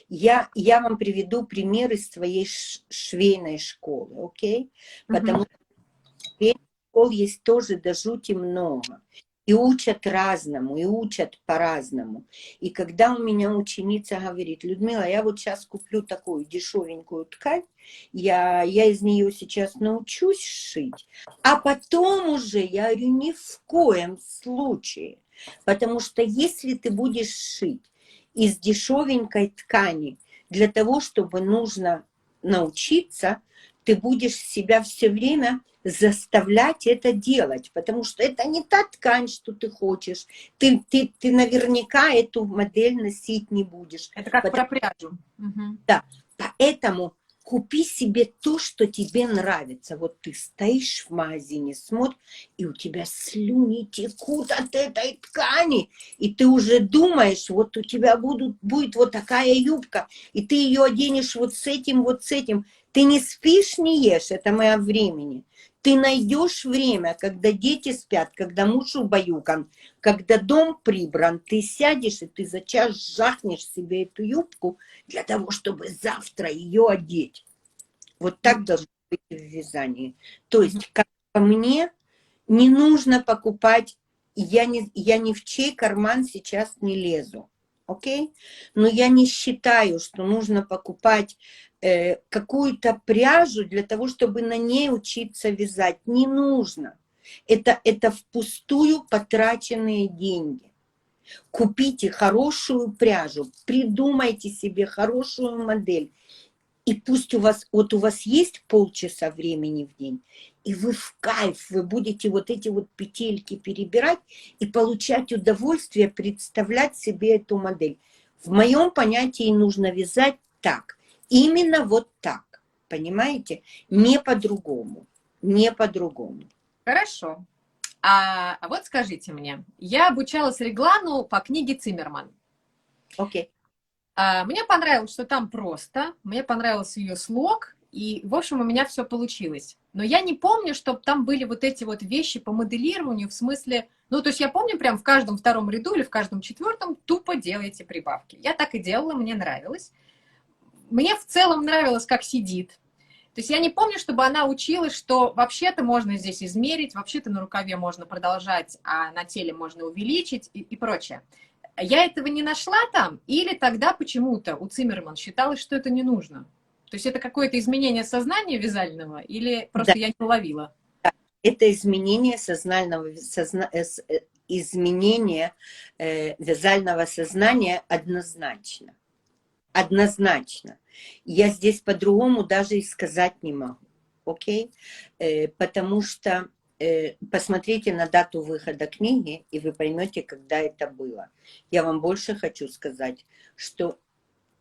Я вам приведу пример из своей швейной школы, окей? Потому что школ есть тоже до жути много. И учат разному, и учат по-разному. И когда у меня ученица говорит: Людмила, я вот сейчас куплю такую дешевенькую ткань, я из нее сейчас научусь шить, а потом уже, я говорю, ни в коем случае. Потому что если ты будешь шить из дешевенькой ткани для того, чтобы нужно научиться, ты будешь себя все время заставлять это делать, потому что это не та ткань, что ты хочешь. Ты наверняка эту модель носить не будешь. Это как про пряжу. Угу. Да, поэтому купи себе то, что тебе нравится. Вот ты стоишь в магазине, смотришь, и у тебя слюни текут от этой ткани, и ты уже думаешь, вот у тебя будет вот такая юбка, и ты ее оденешь вот с этим, вот с этим. Ты не спишь, не ешь, это мы о времени. Ты найдешь время, когда дети спят, когда муж убаюкан, когда дом прибран, ты сядешь, и ты за час жахнешь себе эту юбку для того, чтобы завтра ее одеть. Вот так должно быть в вязании. То есть, как по мне, не нужно покупать, я ни в чей карман сейчас не лезу, окей? Но я не считаю, что нужно покупать какую-то пряжу для того, чтобы на ней учиться вязать. Не нужно. Это впустую потраченные деньги. Купите хорошую пряжу, придумайте себе хорошую модель. И пусть у вас есть полчаса времени в день, и вы в кайф, вы будете вот эти вот петельки перебирать и получать удовольствие, представлять себе эту модель. В моем понятии нужно вязать так. Именно вот так. Понимаете? Не по-другому. Не по-другому. Хорошо. А вот скажите мне, я обучалась реглану по книге Циммерман. Окей. Мне понравилось, что там просто, мне понравился ее слог, и, в общем, у меня все получилось. Но я не помню, чтобы там были вот эти вот вещи по моделированию, в смысле, ну, то есть я помню прям в каждом втором ряду или в каждом четвертом тупо делайте прибавки. Я так и делала, мне нравилось. Мне в целом нравилось, как сидит. То есть я не помню, чтобы она училась, что вообще-то можно здесь измерить, вообще-то на рукаве можно продолжать, а на теле можно увеличить и прочее. Я этого не нашла там, или тогда почему-то у Циммерман считалось, что это не нужно? То есть это какое-то изменение сознания вязального, или просто Да. я не уловила? Это изменение изменение вязального сознания однозначно. Однозначно. Я здесь по-другому даже и сказать не могу. Окей? Потому что посмотрите на дату выхода книги, и вы поймете, когда это было. Я вам больше хочу сказать, что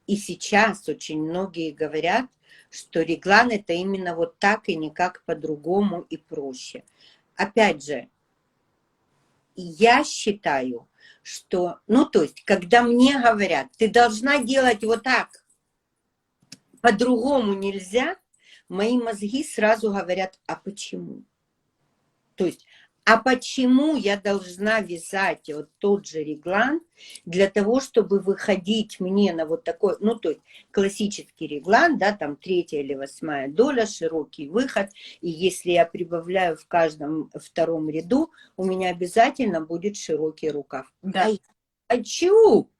и сейчас очень многие говорят, что реглан это именно вот так и никак по-другому и проще. Опять же, я считаю, что, ну то есть, когда мне говорят, ты должна делать вот так, по-другому нельзя, мои мозги сразу говорят, а почему? То есть, а почему я должна вязать вот тот же реглан для того, чтобы выходить мне на вот такой, ну, то есть классический реглан, да, там 3-я или 8-я доля, широкий выход, и если я прибавляю в каждом втором ряду, у меня обязательно будет широкий рукав. Да. А я хочу!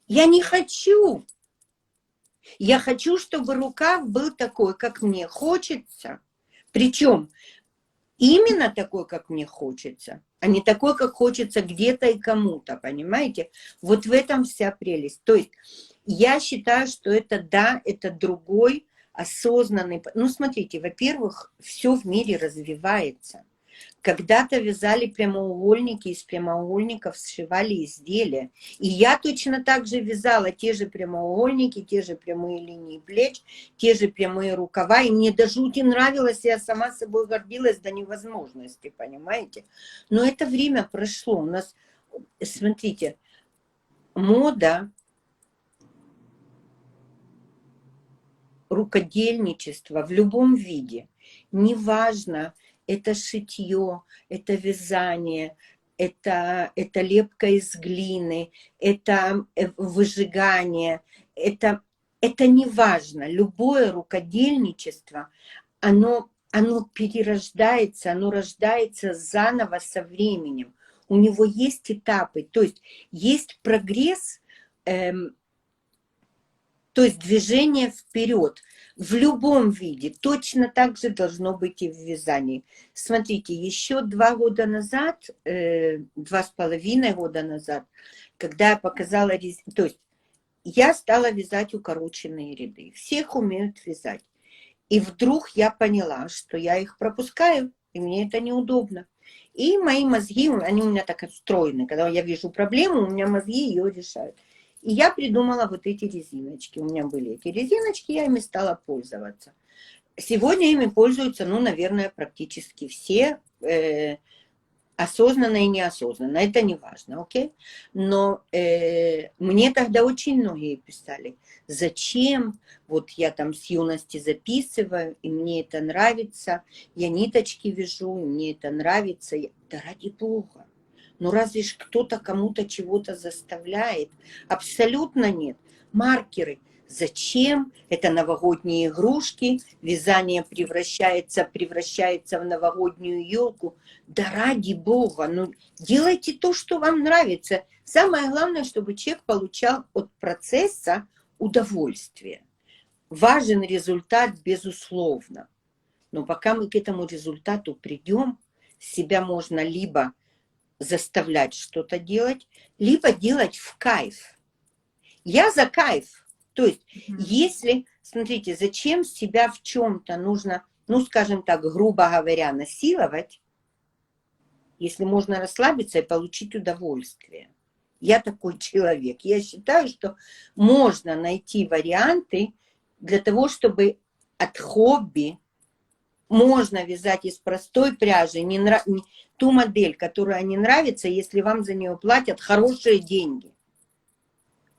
Я не хочу! Я хочу, чтобы рукав был такой, как мне хочется. Причем именно такой, как мне хочется, а не такой, как хочется где-то и кому-то, понимаете? Вот в этом вся прелесть. То есть я считаю, что это да, это другой осознанный... Ну, смотрите, во-первых, все в мире развивается. Когда-то вязали прямоугольники, из прямоугольников сшивали изделия. И я точно так же вязала те же прямоугольники, те же прямые линии плеч, те же прямые рукава. И мне до жути нравилось, я сама собой гордилась до невозможности, понимаете? Но это время прошло. У нас, смотрите, мода, рукодельничество в любом виде, неважно, это шитье, это вязание, это лепка из глины, это выжигание, это не важно. Любое рукодельничество, оно оно перерождается, оно рождается заново со временем. У него есть этапы, то есть прогресс, то есть движение вперед в любом виде. Точно так же должно быть и в вязании. Смотрите, еще 2 года назад, 2,5 года назад, когда я показала, то есть я стала вязать укороченные ряды. Всех умеют вязать. И вдруг я поняла, что я их пропускаю, и мне это неудобно. И мои мозги, они у меня так устроены. Когда я вижу проблему, у меня мозги ее решают. И я придумала вот эти резиночки. У меня были эти резиночки, я ими стала пользоваться. Сегодня ими пользуются, ну, наверное, практически все, осознанно и неосознанно. Это не важно, окей? Но мне тогда очень многие писали, зачем, вот я там с юности записываю, и мне это нравится, я ниточки вяжу, и мне это нравится. Да ради Бога. Ну разве ж кто-то кому-то чего-то заставляет? Абсолютно нет. Маркеры. Зачем? Это новогодние игрушки, вязание превращается в новогоднюю елку. Да ради Бога, ну делайте то, что вам нравится. Самое главное, чтобы человек получал от процесса удовольствие. Важен результат, безусловно. Но пока мы к этому результату придем, себя можно либо заставлять что-то делать, либо делать в кайф. Я за кайф. То есть, если, смотрите, зачем себя в чем-то нужно, ну, скажем так, грубо говоря, насиловать, если можно расслабиться и получить удовольствие. Я такой человек. Я считаю, что можно найти варианты для того, чтобы от хобби можно вязать из простой пряжи ту модель, которая не нравится, если вам за нее платят хорошие деньги.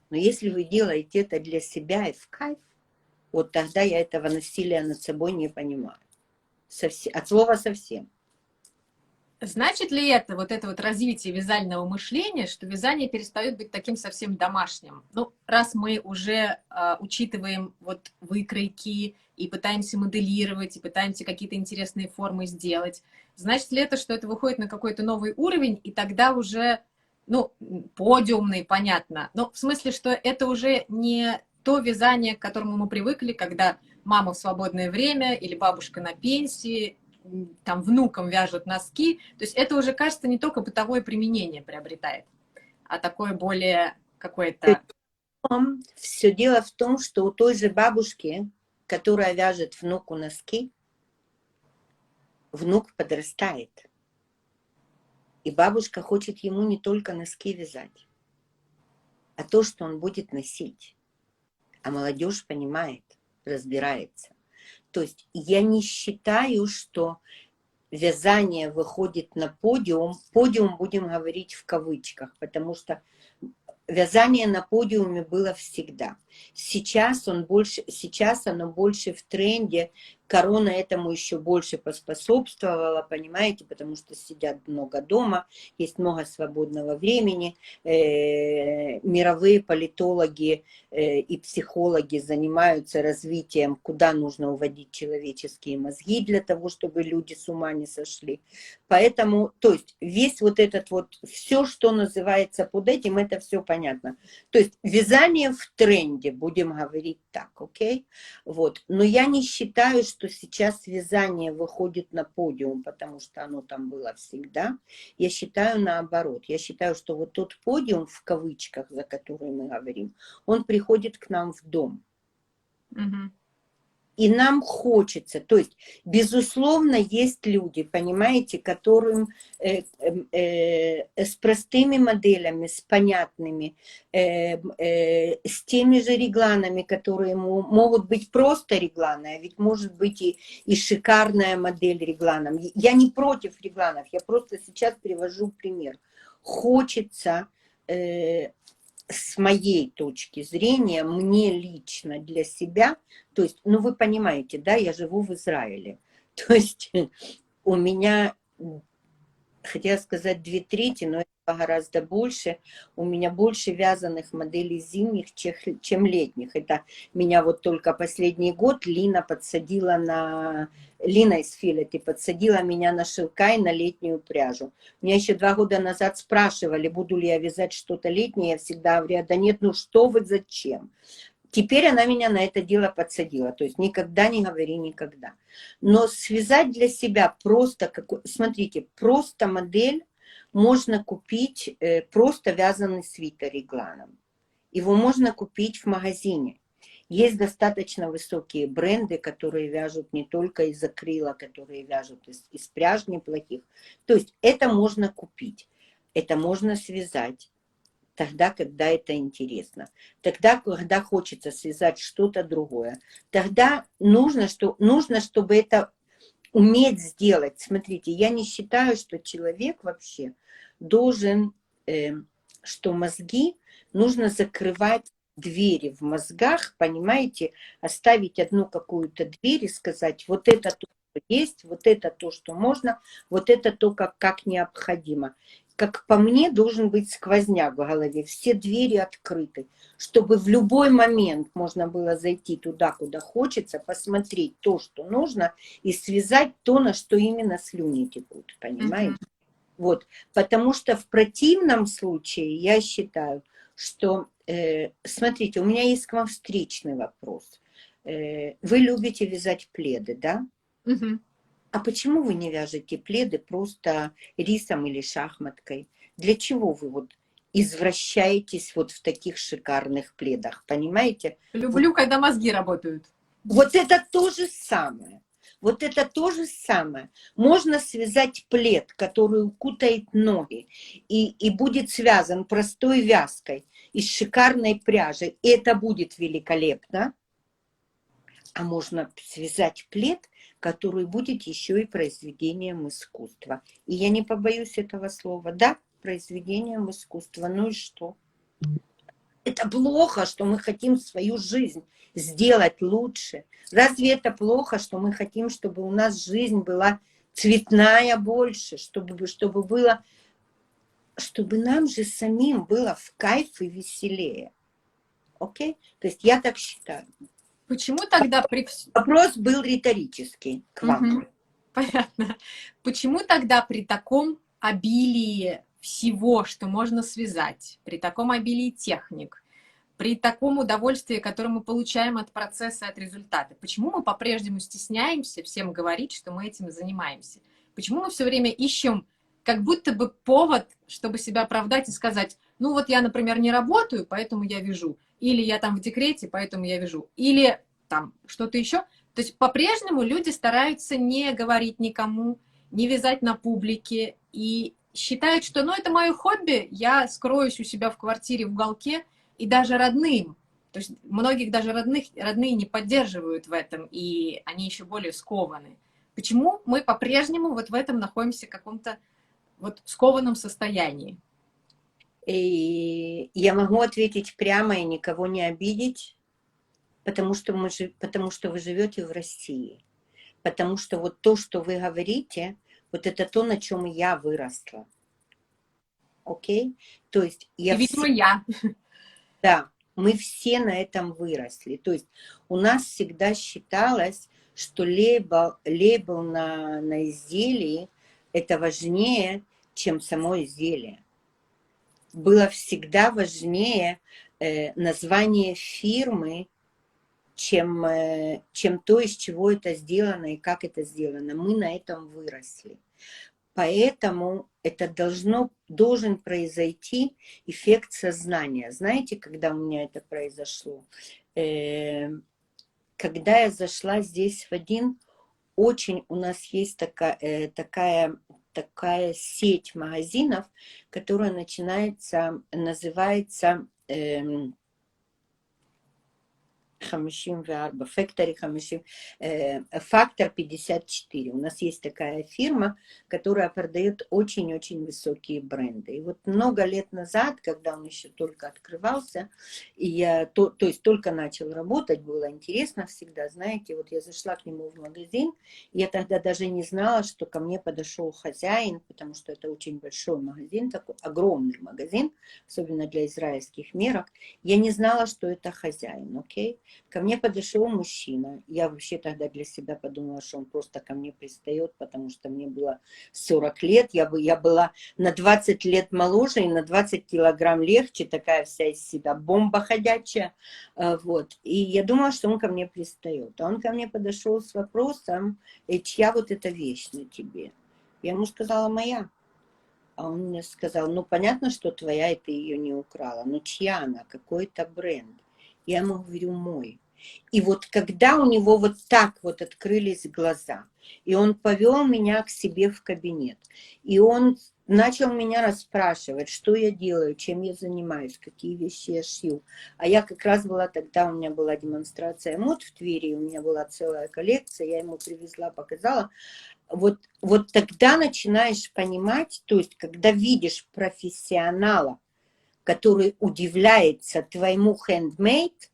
Но если вы делаете это для себя и в кайф, вот тогда я этого насилия над собой не понимаю. От слова совсем. Значит ли это, вот это вот развитие вязального мышления, что вязание перестает быть таким совсем домашним? Ну, раз мы уже учитываем вот выкройки и пытаемся моделировать, и пытаемся какие-то интересные формы сделать, значит ли это, что это выходит на какой-то новый уровень, и тогда уже, ну, подиумный, понятно, но в смысле, что это уже не то вязание, к которому мы привыкли, когда мама в свободное время или бабушка на пенсии, там внукам вяжут носки, то есть это уже, кажется, не только бытовое применение приобретает, а такое более какое-то... Все дело в том, что у той же бабушки, которая вяжет внуку носки, внук подрастает. И бабушка хочет ему не только носки вязать, а то, что он будет носить. А молодежь понимает, разбирается. То есть я не считаю, что вязание выходит на подиум. Подиум будем говорить в кавычках, потому что вязание на подиуме было всегда. Сейчас оно больше в тренде. Корона этому еще больше поспособствовала, понимаете, потому что сидят много дома, есть много свободного времени. Мировые политологи и психологи занимаются развитием, куда нужно уводить человеческие мозги для того, чтобы люди с ума не сошли. Поэтому, то есть, весь вот этот вот, все, что называется под этим, это все понятно. То есть, вязание в тренде, будем говорить так, окей? Вот. Но я не считаю, что сейчас вязание выходит на подиум, потому что оно там было всегда. Я считаю наоборот. Я считаю, что вот тот подиум, в кавычках, за который мы говорим, он приходит к нам в дом. Угу. И нам хочется, то есть, безусловно, есть люди, понимаете, которым с простыми моделями, с понятными, с теми же регланами, которые могут быть просто регланы, а ведь может быть и шикарная модель регланом. Я не против регланов, я просто сейчас привожу пример. Хочется... с моей точки зрения, мне лично, для себя, то есть, ну вы понимаете, да, я живу в Израиле, то есть у меня, хотела сказать 2/3, но это гораздо больше. У меня больше вязаных моделей зимних, чем летних. Это меня вот только последний год Лина из Филети подсадила меня на шелка и на летнюю пряжу. Меня еще 2 года назад спрашивали, буду ли я вязать что-то летнее. Я всегда говорю, да нет, ну что вы, зачем? Теперь она меня на это дело подсадила. То есть никогда не говори никогда. Но связать для себя просто, смотрите, просто модель можно купить, просто вязаный свитер регланом. Его можно купить в магазине. Есть достаточно высокие бренды, которые вяжут не только из акрила, которые вяжут из пряж неплохих. То есть это можно купить, это можно связать. Тогда, когда это интересно. Тогда, когда хочется связать что-то другое. Тогда нужно, чтобы это уметь сделать. Смотрите, я не считаю, что человек вообще должен, что мозги нужно закрывать двери в мозгах, понимаете, оставить одну какую-то дверь и сказать, вот это то, что есть, вот это то, что можно, вот это то, как необходимо. Как по мне, должен быть сквозняк в голове, все двери открыты, чтобы в любой момент можно было зайти туда, куда хочется, посмотреть то, что нужно, и связать то, на что именно слюни текут, понимаете? Вот, потому что в противном случае я считаю, что, смотрите, у меня есть к вам встречный вопрос. Вы любите вязать пледы, да? А почему вы не вяжете пледы просто рисом или шахматкой? Для чего вы вот извращаетесь вот в таких шикарных пледах, понимаете? Люблю, когда мозги работают. Вот это то же самое. Вот это то же самое. Можно связать плед, который укутает ноги, и будет связан простой вязкой из шикарной пряжи. И это будет великолепно. А можно связать плед, который будет еще и произведением искусства. И я не побоюсь этого слова. Да, произведением искусства. Ну и что? Это плохо, что мы хотим свою жизнь сделать лучше. Разве это плохо, что мы хотим, чтобы у нас жизнь была цветная больше, чтобы было, чтобы нам же самим было в кайф и веселее. Окей? То есть я так считаю. Почему тогда Вопрос был риторический к вам. Понятно. Почему тогда при таком обилии всего, что можно связать, при таком обилии техник, при таком удовольствии, которое мы получаем от процесса, от результата, почему мы по-прежнему стесняемся всем говорить, что мы этим занимаемся? Почему мы все время ищем как будто бы повод, чтобы себя оправдать и сказать, ну вот я, например, не работаю, поэтому я вяжу, или я там в декрете, поэтому я вяжу, или там что-то еще. То есть по-прежнему люди стараются не говорить никому, не вязать на публике и считают, что ну это мое хобби, я скроюсь у себя в квартире в уголке, и даже родным, то есть многих даже родные не поддерживают в этом, и они еще более скованы. Почему мы по-прежнему вот в этом находимся в каком-то вот скованном состоянии? И я могу ответить прямо и никого не обидеть, потому что вы живете в России. Потому что вот то, что вы говорите, вот это то, на чем я выросла. Окей? То есть Видимо, я. Да, мы все на этом выросли. То есть у нас всегда считалось, что лейбл на изделии это важнее, чем само изделие. Было всегда важнее название фирмы, чем то, из чего это сделано и как это сделано. Мы на этом выросли. Поэтому это должен произойти эффект сознания. Знаете, когда у меня это произошло? Когда я зашла здесь в один, очень у нас есть такая сеть магазинов, которая называется 50 وأربعة, Factory 50, фактор 54. У нас есть такая фирма, которая продает очень-очень высокие бренды. И вот много лет назад, когда он еще только открывался, и я, то есть только начал работать, было интересно всегда, знаете, вот я зашла к нему в магазин, и я тогда даже не знала, что ко мне подошел хозяин, потому что это очень большой магазин, такой огромный магазин, особенно для израильских мерок. Я не знала, что это хозяин, окей? Ко мне подошел мужчина. Я вообще тогда для себя подумала, что он просто ко мне пристает, потому что мне было 40 лет. Я была на 20 лет моложе и на 20 килограмм легче, такая вся из себя бомба ходячая. Вот. И я думала, что он ко мне пристает. А он ко мне подошел с вопросом, чья вот эта вещь на тебе? Я ему сказала, моя. А он мне сказал, ну понятно, что твоя, и ты ее не украла. Но чья она? Какой-то бренд. Я ему говорю, мой. И вот когда у него вот так вот открылись глаза, и он повел меня к себе в кабинет, и он начал меня расспрашивать, что я делаю, чем я занимаюсь, какие вещи я шью. А я как раз была тогда, у меня была демонстрация мод в Твери, у меня была целая коллекция, я ему привезла, показала. Вот тогда начинаешь понимать, то есть когда видишь профессионала, который удивляется твоему handmade,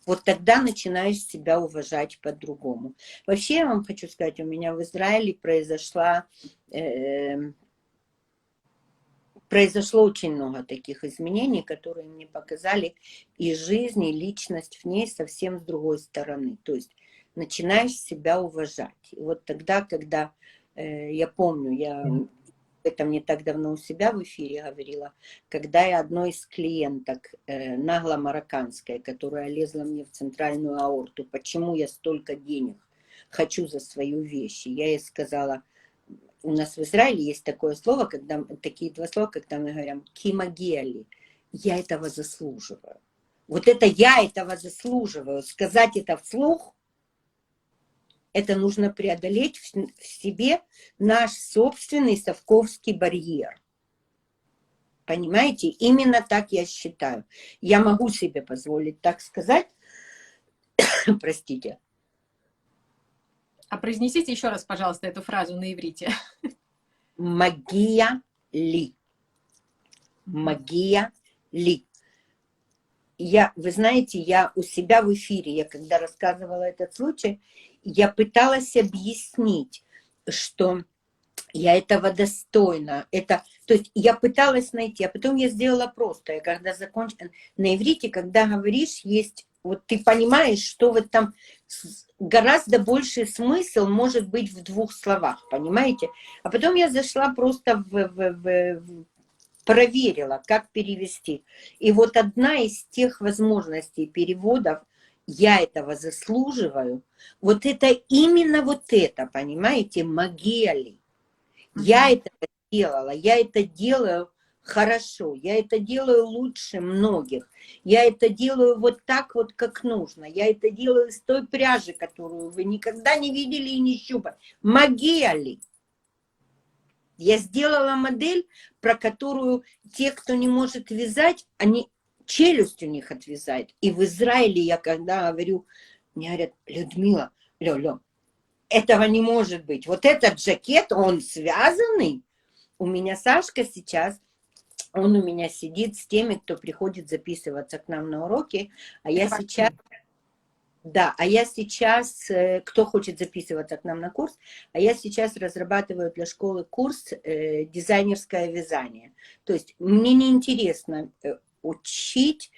вот тогда начинаешь себя уважать по-другому. Вообще, я вам хочу сказать, у меня в Израиле произошло очень много таких изменений, которые мне показали и жизнь, и личность в ней совсем с другой стороны. То есть начинаешь себя уважать. И вот тогда, когда, я помню, я это не так давно у себя в эфире говорила, когда я одной из клиенток, нагло-марокканской, которая лезла мне в центральную аорту, почему я столько денег хочу за свою вещь, я ей сказала, у нас в Израиле есть такое слово, когда, такие два слова, когда мы говорим «кимагиали», я этого заслуживаю. Вот это я этого заслуживаю. Сказать это вслух, это нужно преодолеть в себе наш собственный совковский барьер. Понимаете? Именно так я считаю. Я могу себе позволить так сказать. Простите. А произнесите еще раз, пожалуйста, эту фразу на иврите. Магия ли. Магия ли. Вы знаете, я у себя в эфире, я когда рассказывала этот случай, я пыталась объяснить, что я этого достойна. То есть я пыталась найти, а потом я сделала просто. Я когда закончила на иврите, когда говоришь, есть, вот ты понимаешь, что вот там гораздо больший смысл может быть в двух словах, понимаете? А потом я зашла просто проверила, как перевести. И вот одна из тех возможностей переводов, я этого заслуживаю, вот это именно вот это, понимаете, магия. Я это делала, я это делаю хорошо, я это делаю лучше многих, я это делаю вот так вот, как нужно, я это делаю с той пряжи, которую вы никогда не видели и не щупали. Магия ли? Я сделала модель, про которую те, кто не может вязать, они челюсть у них отвязает. И в Израиле я когда говорю, мне говорят, Людмила, Лё, этого не может быть. Вот этот жакет, он связанный. У меня Сашка сейчас, он у меня сидит с теми, кто приходит записываться к нам на уроки, а я сейчас... Да, а я сейчас, кто хочет записываться к нам на курс, а я сейчас разрабатываю для школы курс дизайнерское вязание. То есть мне неинтересно учить,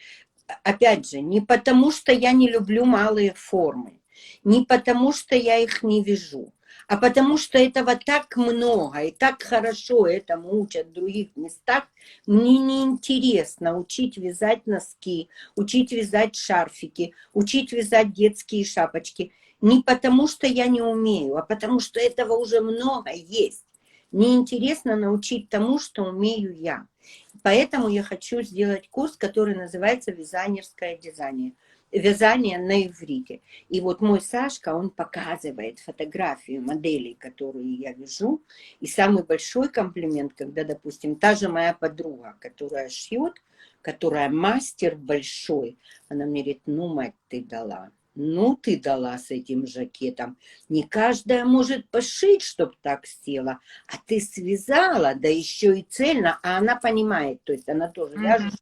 опять же, не потому что я не люблю малые формы, не потому что я их не вяжу, а потому что этого так много и так хорошо этому учат в других местах. Мне неинтересно учить вязать носки, учить вязать шарфики, учить вязать детские шапочки. Не потому что я не умею, а потому что этого уже много есть. Мне интересно научить тому, что умею я. Поэтому я хочу сделать курс, который называется «Вязанерское вязание на иврите». И вот мой Сашка, он показывает фотографию моделей, которые я вяжу. И самый большой комплимент, когда, допустим, та же моя подруга, которая шьет, которая мастер большой, она мне говорит, ну, мать, ты дала. Ну, ты дала с этим жакетом. Не каждая может пошить, чтоб так села. А ты связала, да еще и цельно. А она понимает, то есть она тоже вяжет.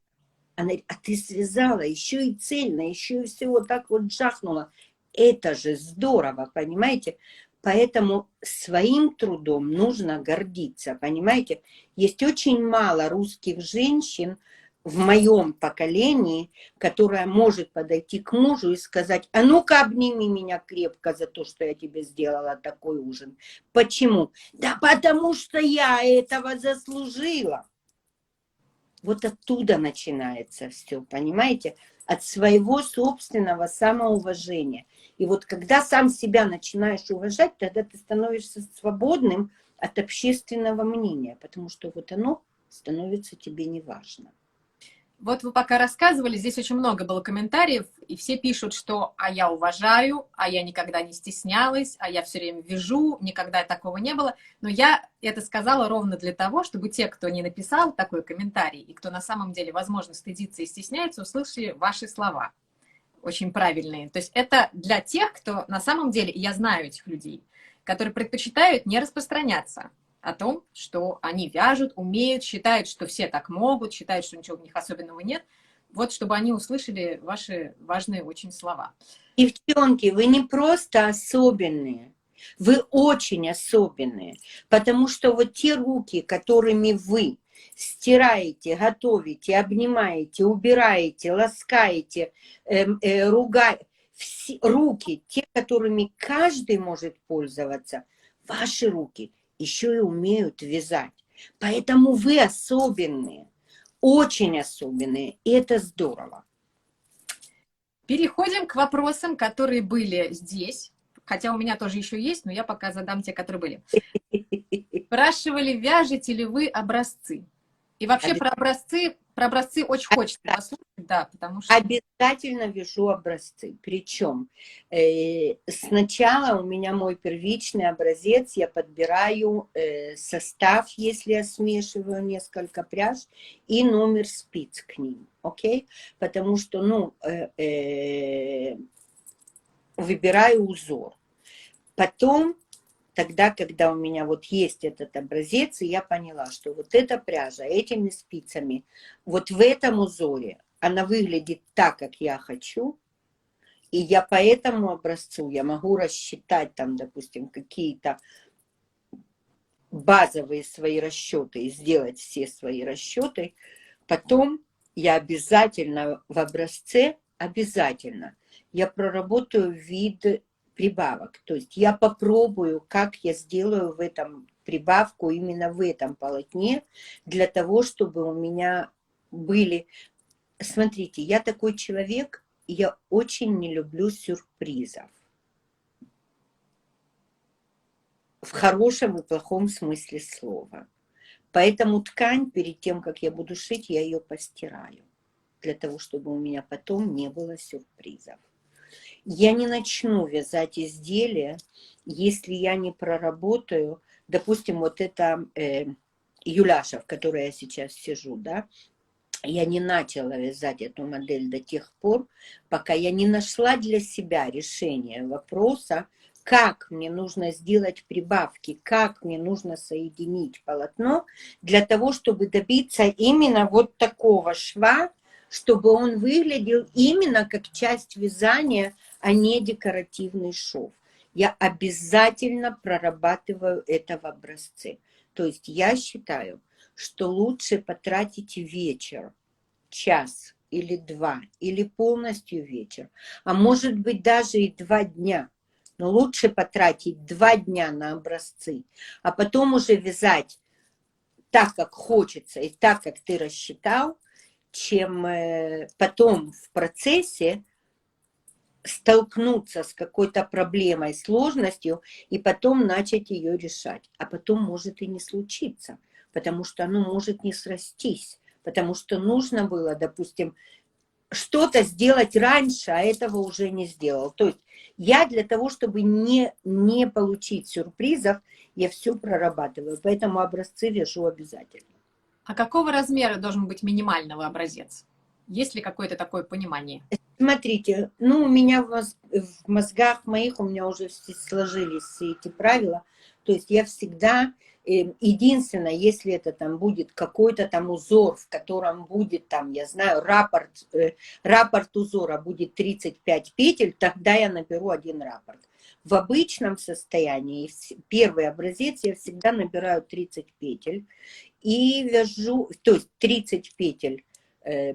Она говорит, а ты связала еще и цельно, еще и все вот так вот жахнула. Это же здорово, понимаете? Поэтому своим трудом нужно гордиться, понимаете? Есть очень мало русских женщин в моем поколении, которая может подойти к мужу и сказать, а ну-ка обними меня крепко за то, что я тебе сделала такой ужин. Почему? Да потому что я этого заслужила. Вот оттуда начинается все, понимаете? От своего собственного самоуважения. И вот когда сам себя начинаешь уважать, тогда ты становишься свободным от общественного мнения, потому что вот оно становится тебе неважно. Вот вы пока рассказывали, здесь очень много было комментариев, и все пишут, что «а я уважаю», «а я никогда не стеснялась», «а я все время вяжу», «никогда такого не было». Но я это сказала ровно для того, чтобы те, кто не написал такой комментарий, и кто на самом деле, возможно, стыдится и стесняется, услышали ваши слова. Очень правильные. То есть это для тех, кто на самом деле, и я знаю этих людей, которые предпочитают не распространяться о том, что они вяжут, умеют, считают, что все так могут, считают, что ничего в них особенного нет. Вот, чтобы они услышали ваши важные очень слова. Девчонки, вы не просто особенные, вы очень особенные, потому что вот те руки, которыми вы стираете, готовите, обнимаете, убираете, ласкаете, ругаете, руки, те, которыми каждый может пользоваться, ваши руки еще и умеют вязать. Поэтому вы особенные, очень особенные, и это здорово. Переходим к вопросам, которые были здесь. Хотя у меня тоже еще есть, но я пока задам те, которые были. Спрашивали, вяжете ли вы образцы? И вообще про образцы очень хочется послушать, да, потому что... Обязательно вяжу образцы. Причем сначала у меня мой первичный образец, я подбираю состав, если я смешиваю несколько пряж, и номер спиц к ним, окей? Потому что, ну, выбираю узор. Потом, тогда, когда у меня вот есть этот образец, и я поняла, что вот эта пряжа этими спицами, вот в этом узоре, она выглядит так, как я хочу, и я по этому образцу, я могу рассчитать там, допустим, какие-то базовые свои расчеты и сделать все свои расчеты, потом я обязательно в образце, обязательно, я проработаю вид прибавок. То есть я попробую, как я сделаю в этом прибавку именно в этом полотне, для того, чтобы у меня были... Смотрите, я такой человек, я очень не люблю сюрпризов. В хорошем и плохом смысле слова. Поэтому ткань, перед тем, как я буду шить, я ее постираю. Для того, чтобы у меня потом не было сюрпризов. Я не начну вязать изделия, если я не проработаю, допустим, вот это Юляша, в которой я сейчас сижу, да, я не начала вязать эту модель до тех пор, пока я не нашла для себя решение вопроса, как мне нужно сделать прибавки, как мне нужно соединить полотно для того, чтобы добиться именно вот такого шва, чтобы он выглядел именно как часть вязания, а не декоративный шов. Я обязательно прорабатываю это в образце. То есть я считаю, что лучше потратить вечер, час или два, или полностью вечер, а может быть даже и 2 дня. Но лучше потратить 2 дня на образцы, а потом уже вязать так, как хочется и так, как ты рассчитал, чем потом в процессе столкнуться с какой-то проблемой, сложностью, и потом начать ее решать. А потом может и не случиться, потому что оно может не срастись, потому что нужно было, допустим, что-то сделать раньше, а этого уже не сделал. То есть я для того, чтобы не получить сюрпризов, я все прорабатываю, поэтому образцы вяжу обязательно. А какого размера должен быть минимального образец? Есть ли какое-то такое понимание? Смотрите, ну, у меня в мозгах моих, у меня уже сложились все эти правила. То есть я всегда, единственное, если это там будет какой-то там узор, в котором будет там, я знаю, раппорт узора будет 35 петель, тогда я наберу один раппорт. В обычном состоянии, первый образец, я всегда набираю 30 петель и вяжу, то есть 30 петель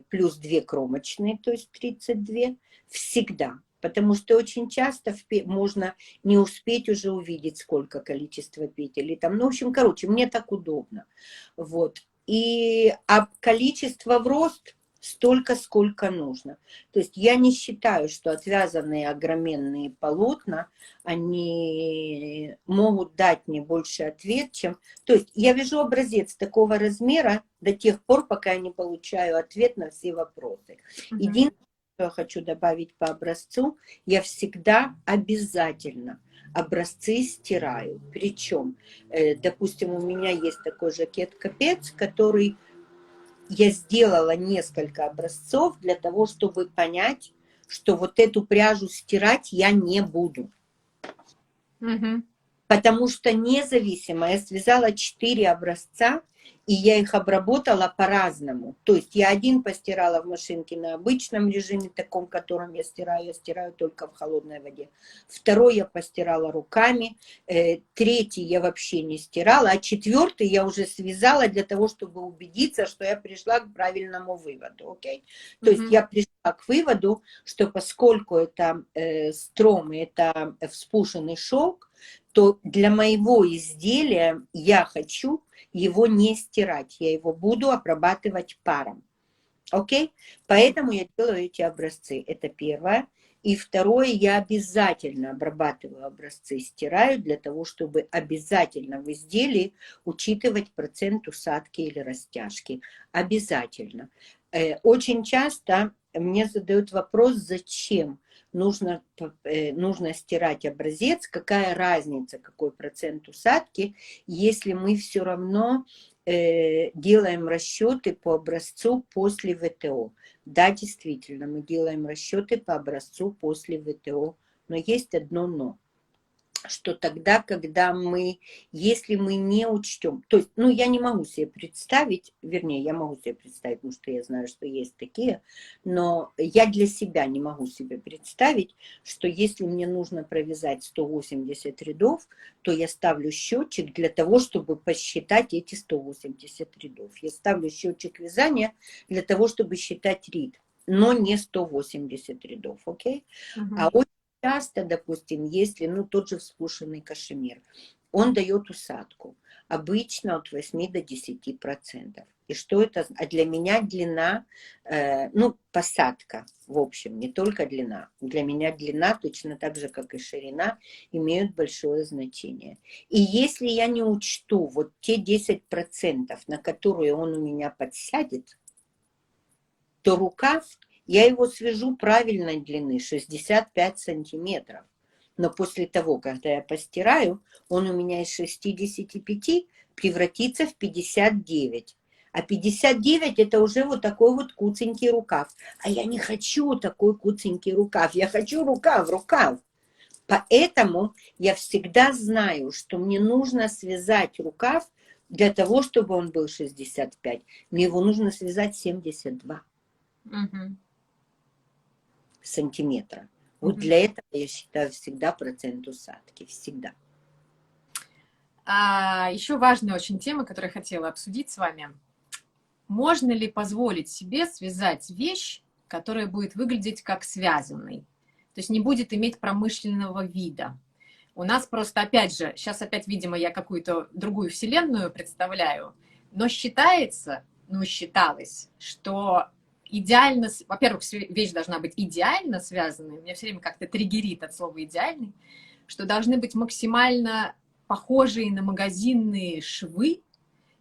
плюс 2 кромочные, то есть 32, всегда. Потому что очень часто можно не успеть уже увидеть, сколько количество петель. И там, ну, в общем, короче, мне так удобно. Вот. А количество в рост столько, сколько нужно. То есть я не считаю, что отвязанные огроменные полотна, они могут дать мне больше ответ, чем... То есть я вяжу образец такого размера до тех пор, пока я не получаю ответ на все вопросы. Единственное, что я хочу добавить по образцу, я всегда обязательно образцы стираю. Причем, допустим, у меня есть такой жакет-капец, который я сделала несколько образцов для того, чтобы понять, что вот эту пряжу стирать я не буду. Угу. Потому что независимо, я связала 4 образца, и я их обработала по-разному. То есть я один постирала в машинке на обычном режиме, таком, котором я стираю только в холодной воде. Второй я постирала руками, третий я вообще не стирала, а четвертый я уже связала для того, чтобы убедиться, что я пришла к правильному выводу. Okay? То есть я пришла к выводу, что поскольку это стром, это вспушенный шелк, то для моего изделия я хочу его не стирать, я его буду обрабатывать паром. Окей? Поэтому я делаю эти образцы. Это первое. И второе, я обязательно обрабатываю образцы, стираю для того, чтобы обязательно в изделии учитывать процент усадки или растяжки. Обязательно. Очень часто мне задают вопрос, зачем нужно стирать образец, какая разница, какой процент усадки, если мы все равно делаем расчеты по образцу после ВТО. Да, действительно, мы делаем расчеты по образцу после ВТО, но есть одно но, что тогда, если мы не учтем, то есть, ну, я не могу себе представить, вернее, я могу себе представить, потому что я знаю, что есть такие, но я для себя не могу себе представить, что если мне нужно провязать 180 рядов, то я ставлю счетчик для того, чтобы посчитать эти 180 рядов. Я ставлю счетчик вязания для того, чтобы считать ряд, но не 180 рядов, окей? А очень часто, допустим, если, ну, тот же вспушенный кашемир, он дает усадку, обычно от 8 до 10%. И что это? А для меня длина, ну, посадка, в общем, не только длина. Для меня длина, точно так же, как и ширина, имеют большое значение. И если я не учту вот те 10%, на которые он у меня подсядет, то рукав, я его свяжу правильной длины, 65 сантиметров. Но после того, когда я постираю, он у меня из 65 превратится в 59. А 59 это уже вот такой вот куценький рукав. А я не хочу такой куценький рукав. Я хочу рукав. Поэтому я всегда знаю, что мне нужно связать рукав для того, чтобы он был 65. Мне его нужно связать 72. Сантиметра. Вот для этого я считаю всегда процент усадки. Всегда. Еще важная очень тема, которую я хотела обсудить с вами. Можно ли позволить себе связать вещь, которая будет выглядеть как связанный? То есть не будет иметь промышленного вида. У нас просто, опять же, сейчас опять, видимо, я какую-то другую вселенную представляю, но считалось, что идеально, во-первых, вещь должна быть идеально связанной, меня все время как-то триггерит от слова «идеальный», что должны быть максимально похожие на магазинные швы,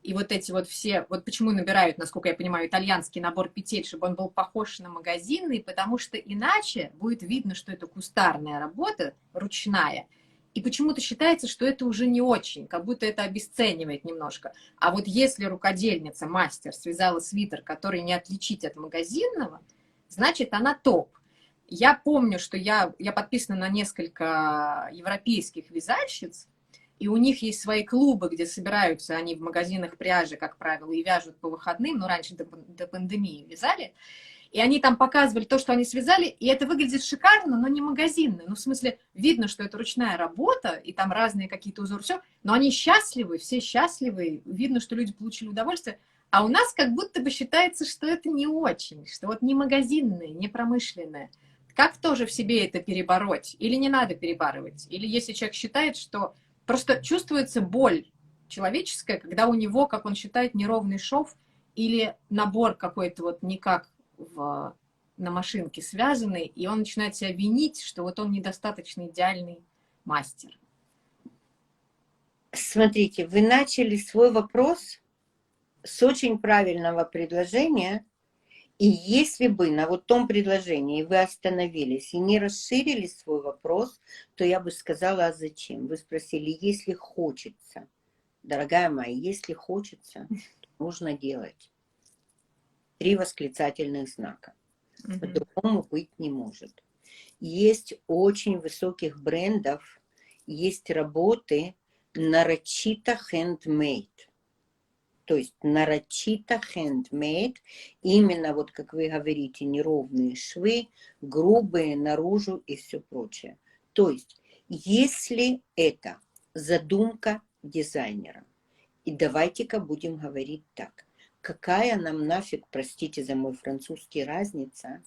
и вот эти вот все, вот почему набирают, насколько я понимаю, итальянский набор петель, чтобы он был похож на магазинный, потому что иначе будет видно, что это кустарная работа, ручная, и почему-то считается, что это уже не очень, как будто это обесценивает немножко. А вот если рукодельница, мастер связала свитер, который не отличить от магазинного, значит, она топ. Я помню, что я подписана на несколько европейских вязальщиц, и у них есть свои клубы, где собираются они в магазинах пряжи, как правило, и вяжут по выходным, ну, раньше до пандемии вязали. И они там показывали то, что они связали, и это выглядит шикарно, но не магазинно. Ну, в смысле, видно, что это ручная работа, и там разные какие-то узоры, все, но они счастливы, все счастливы, видно, что люди получили удовольствие. А у нас как будто бы считается, что это не очень, что вот не магазинное, не промышленное. Как тоже в себе это перебороть? Или не надо перебарывать? Или если человек считает, что просто чувствуется боль человеческая, когда у него, как он считает, неровный шов или набор какой-то вот никак на машинке связанный, и он начинает себя винить, что вот он недостаточно идеальный мастер. Смотрите, вы начали свой вопрос с очень правильного предложения, и если бы на вот том предложении вы остановились и не расширили свой вопрос, то я бы сказала, а зачем? Вы спросили, если хочется. Дорогая моя, если хочется, нужно делать. 3 восклицательных знака. По-другому быть не может. Есть очень высоких брендов, есть работы нарочито handmade. То есть нарочито handmade, именно вот как вы говорите, неровные швы, грубые наружу и все прочее. То есть, если это задумка дизайнера, и давайте-ка будем говорить так, какая нам нафиг, простите за мой французский, разница,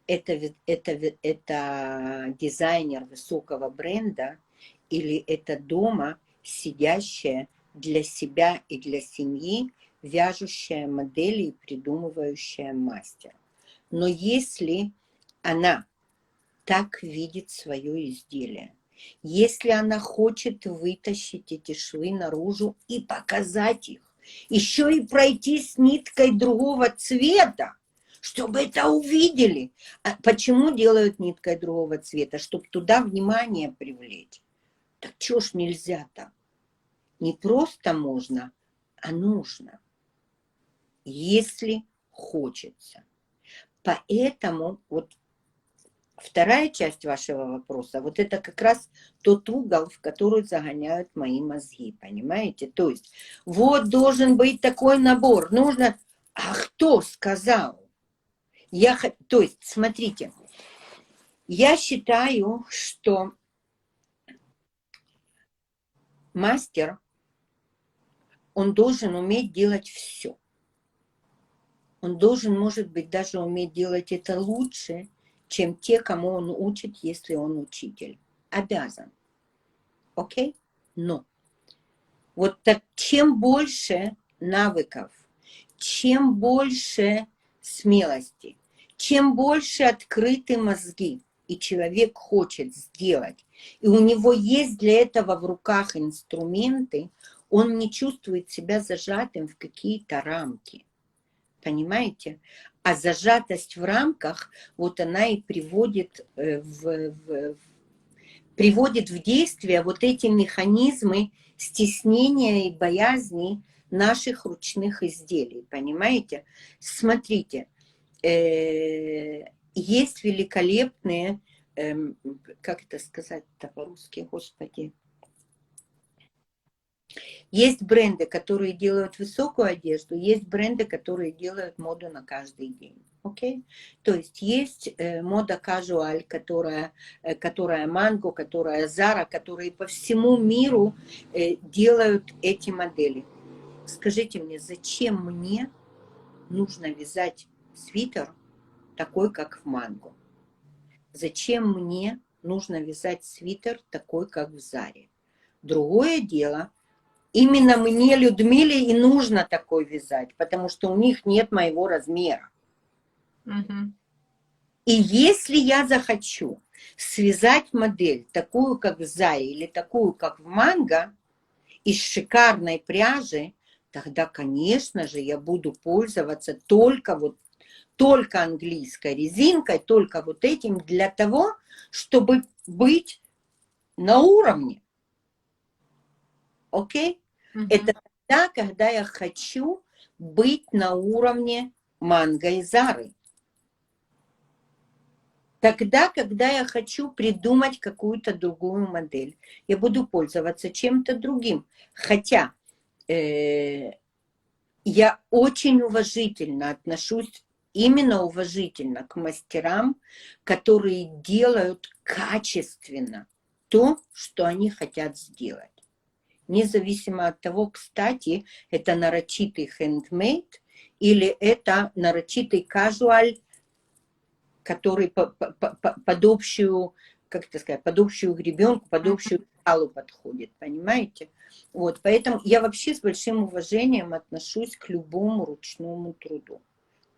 это дизайнер высокого бренда или это дома сидящая для себя и для семьи вяжущая модели и придумывающая мастер. Но если она так видит свое изделие, если она хочет вытащить эти швы наружу и показать их, еще и пройти с ниткой другого цвета, чтобы это увидели. А почему делают ниткой другого цвета? Чтобы туда внимание привлечь. Так чего ж нельзя-то? Не просто можно, а нужно. Если хочется. Поэтому вот вторая часть вашего вопроса, вот это как раз тот угол, в который загоняют мои мозги, понимаете? То есть, вот должен быть такой набор, нужно... А кто сказал? То есть, смотрите, я считаю, что мастер, он должен уметь делать все. Он должен, может быть, даже уметь делать это лучше, чем те, кому он учит, если он учитель. Обязан. Окей? Но вот так, чем больше навыков, чем больше смелости, чем больше открыты мозги, и человек хочет сделать, и у него есть для этого в руках инструменты, он не чувствует себя зажатым в какие-то рамки. Понимаете? А зажатость в рамках, вот она и приводит в действие вот эти механизмы стеснения и боязни наших ручных изделий. Понимаете? Смотрите, есть великолепные, как это сказать-то по-русски, господи, есть бренды, которые делают высокую одежду, есть бренды, которые делают моду на каждый день. Okay? То есть есть мода casual, которая Mango, которая Zara, которые по всему миру делают эти модели. Скажите мне, зачем мне нужно вязать свитер такой, как в Mango? Зачем мне нужно вязать свитер такой, как в Заре? Другое дело, именно мне, Людмиле, и нужно такой вязать, потому что у них нет моего размера. Угу. И если я захочу связать модель такую, как в Заре, или такую, как в Манго, из шикарной пряжи, тогда, конечно же, я буду пользоваться только английской резинкой, только вот этим для того, чтобы быть на уровне. Окей? Это тогда, когда я хочу быть на уровне Манго и Зары. Тогда, когда я хочу придумать какую-то другую модель, я буду пользоваться чем-то другим. Хотя я очень уважительно отношусь, именно уважительно к мастерам, которые делают качественно то, что они хотят сделать. Независимо от того, кстати, это нарочитый handmade или это нарочитый casual, который под общую, как это сказать, под общую гребенку, под общую скалу подходит, понимаете? Вот, поэтому я вообще с большим уважением отношусь к любому ручному труду,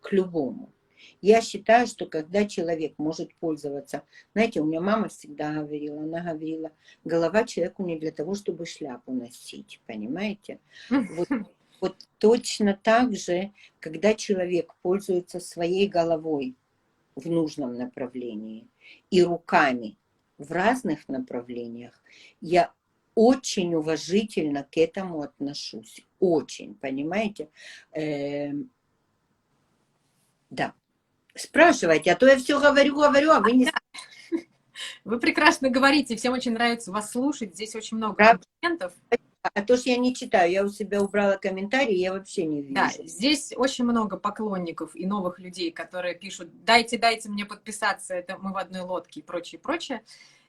к любому. Я считаю, что когда человек может пользоваться, знаете, у меня мама всегда говорила, она говорила, голова человеку не для того, чтобы шляпу носить, понимаете? Вот точно так же, когда человек пользуется своей головой в нужном направлении и руками в разных направлениях, я очень уважительно к этому отношусь. Очень, понимаете? Да. Спрашивайте, а то я все говорю, а вы не... Вы прекрасно говорите, всем очень нравится вас слушать, здесь очень много комплиментов. А то, что я не читаю, я у себя убрала комментарии, я вообще не вижу. Да, здесь очень много поклонников и новых людей, которые пишут, дайте мне подписаться, это мы в одной лодке и прочее, прочее.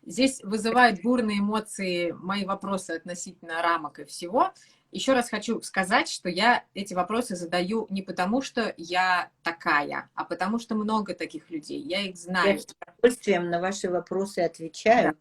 Здесь вызывают бурные эмоции мои вопросы относительно рамок и всего. Еще раз хочу сказать, что я эти вопросы задаю не потому, что я такая, а потому что много таких людей, я их знаю. Я с удовольствием на ваши вопросы отвечаю. Да.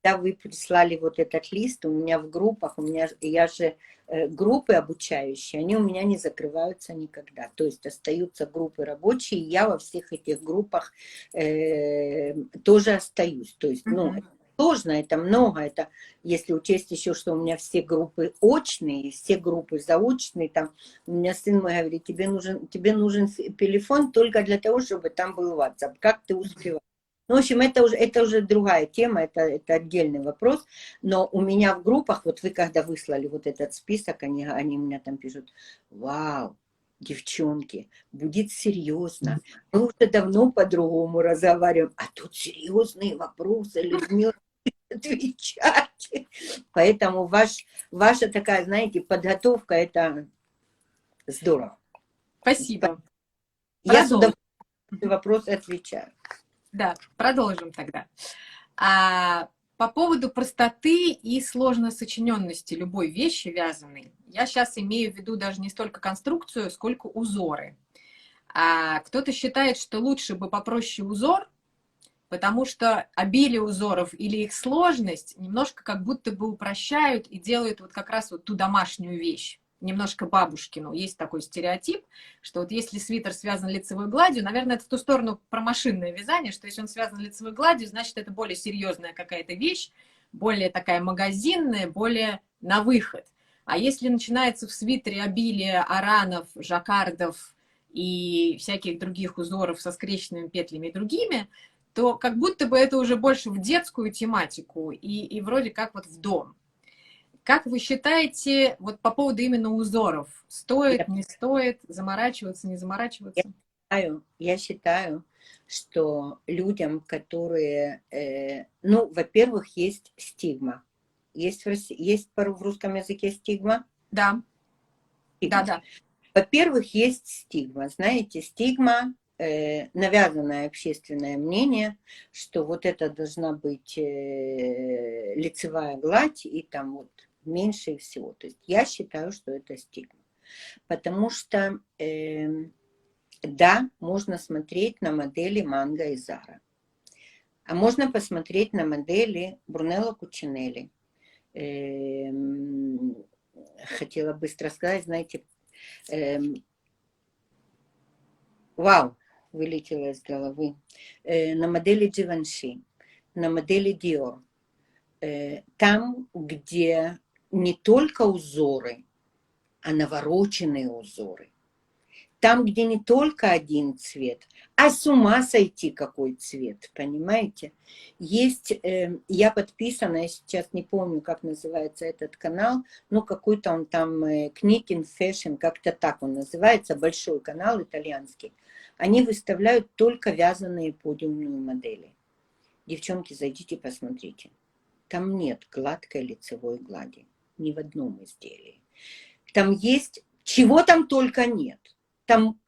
Когда вы прислали вот этот лист, у меня в группах, я же группы обучающие, они у меня не закрываются никогда. То есть остаются группы рабочие, и я во всех этих группах тоже остаюсь. То есть, ну, это сложно, это много, это если учесть еще, что у меня все группы очные, все группы заочные, там у меня сын мой говорит, тебе нужен телефон только для того, чтобы там был WhatsApp. Как ты успеваешь? Ну, в общем, это уже другая тема, это отдельный вопрос. Но у меня в группах, вот вы когда выслали вот этот список, они меня там пишут, вау, девчонки, будет серьезно. Мы уже давно по-другому разговариваем, а тут серьезные вопросы, Людмила, отвечать. Поэтому ваша такая, знаете, подготовка, это здорово. Спасибо. Я с удовольствием вопросы отвечаю. Да, продолжим тогда. По поводу простоты и сложно сочиненности любой вещи вязаной, я сейчас имею в виду даже не столько конструкцию, сколько узоры. Кто-то считает, что лучше бы попроще узор, потому что обилие узоров или их сложность немножко как будто бы упрощают и делают вот как раз вот ту домашнюю вещь. Немножко бабушкину. Есть такой стереотип, что вот если свитер связан лицевой гладью, наверное, это в ту сторону про машинное вязание, что если он связан лицевой гладью, значит, это более серьезная какая-то вещь, более такая магазинная, более на выход. А если начинается в свитере обилие аранов, жаккардов и всяких других узоров со скрещенными петлями и другими, то как будто бы это уже больше в детскую тематику и вроде как вот в дом. Как вы считаете, вот по поводу именно узоров, стоит, не стоит, заморачиваться, не заморачиваться? Я считаю, что людям, которые, ну, во-первых, есть стигма. Есть в русском языке стигма? Да. Стигма. Да. Во-первых, есть стигма. Знаете, стигма, навязанное общественное мнение, что вот это должна быть лицевая гладь и там вот меньше всего. То есть я считаю, что это стигма. Потому что, да, можно смотреть на модели Манго и Зара. А можно посмотреть на модели Брунелло Кучинелли. Хотела быстро сказать, знаете, вау, вылетело из головы. На модели Givenchy, на модели Dior. Там, где не только узоры, а навороченные узоры. там, где не только один цвет, а с ума сойти какой цвет, понимаете? Есть, я подписана, я сейчас не помню, как называется этот канал, но какой-то он там Knitting Fashion, как-то так он называется, большой канал итальянский. Они выставляют только вязаные подиумные модели. Девчонки, зайдите, посмотрите. Там нет гладкой лицевой глади, ни в одном изделии. Там есть, чего там только нет. Там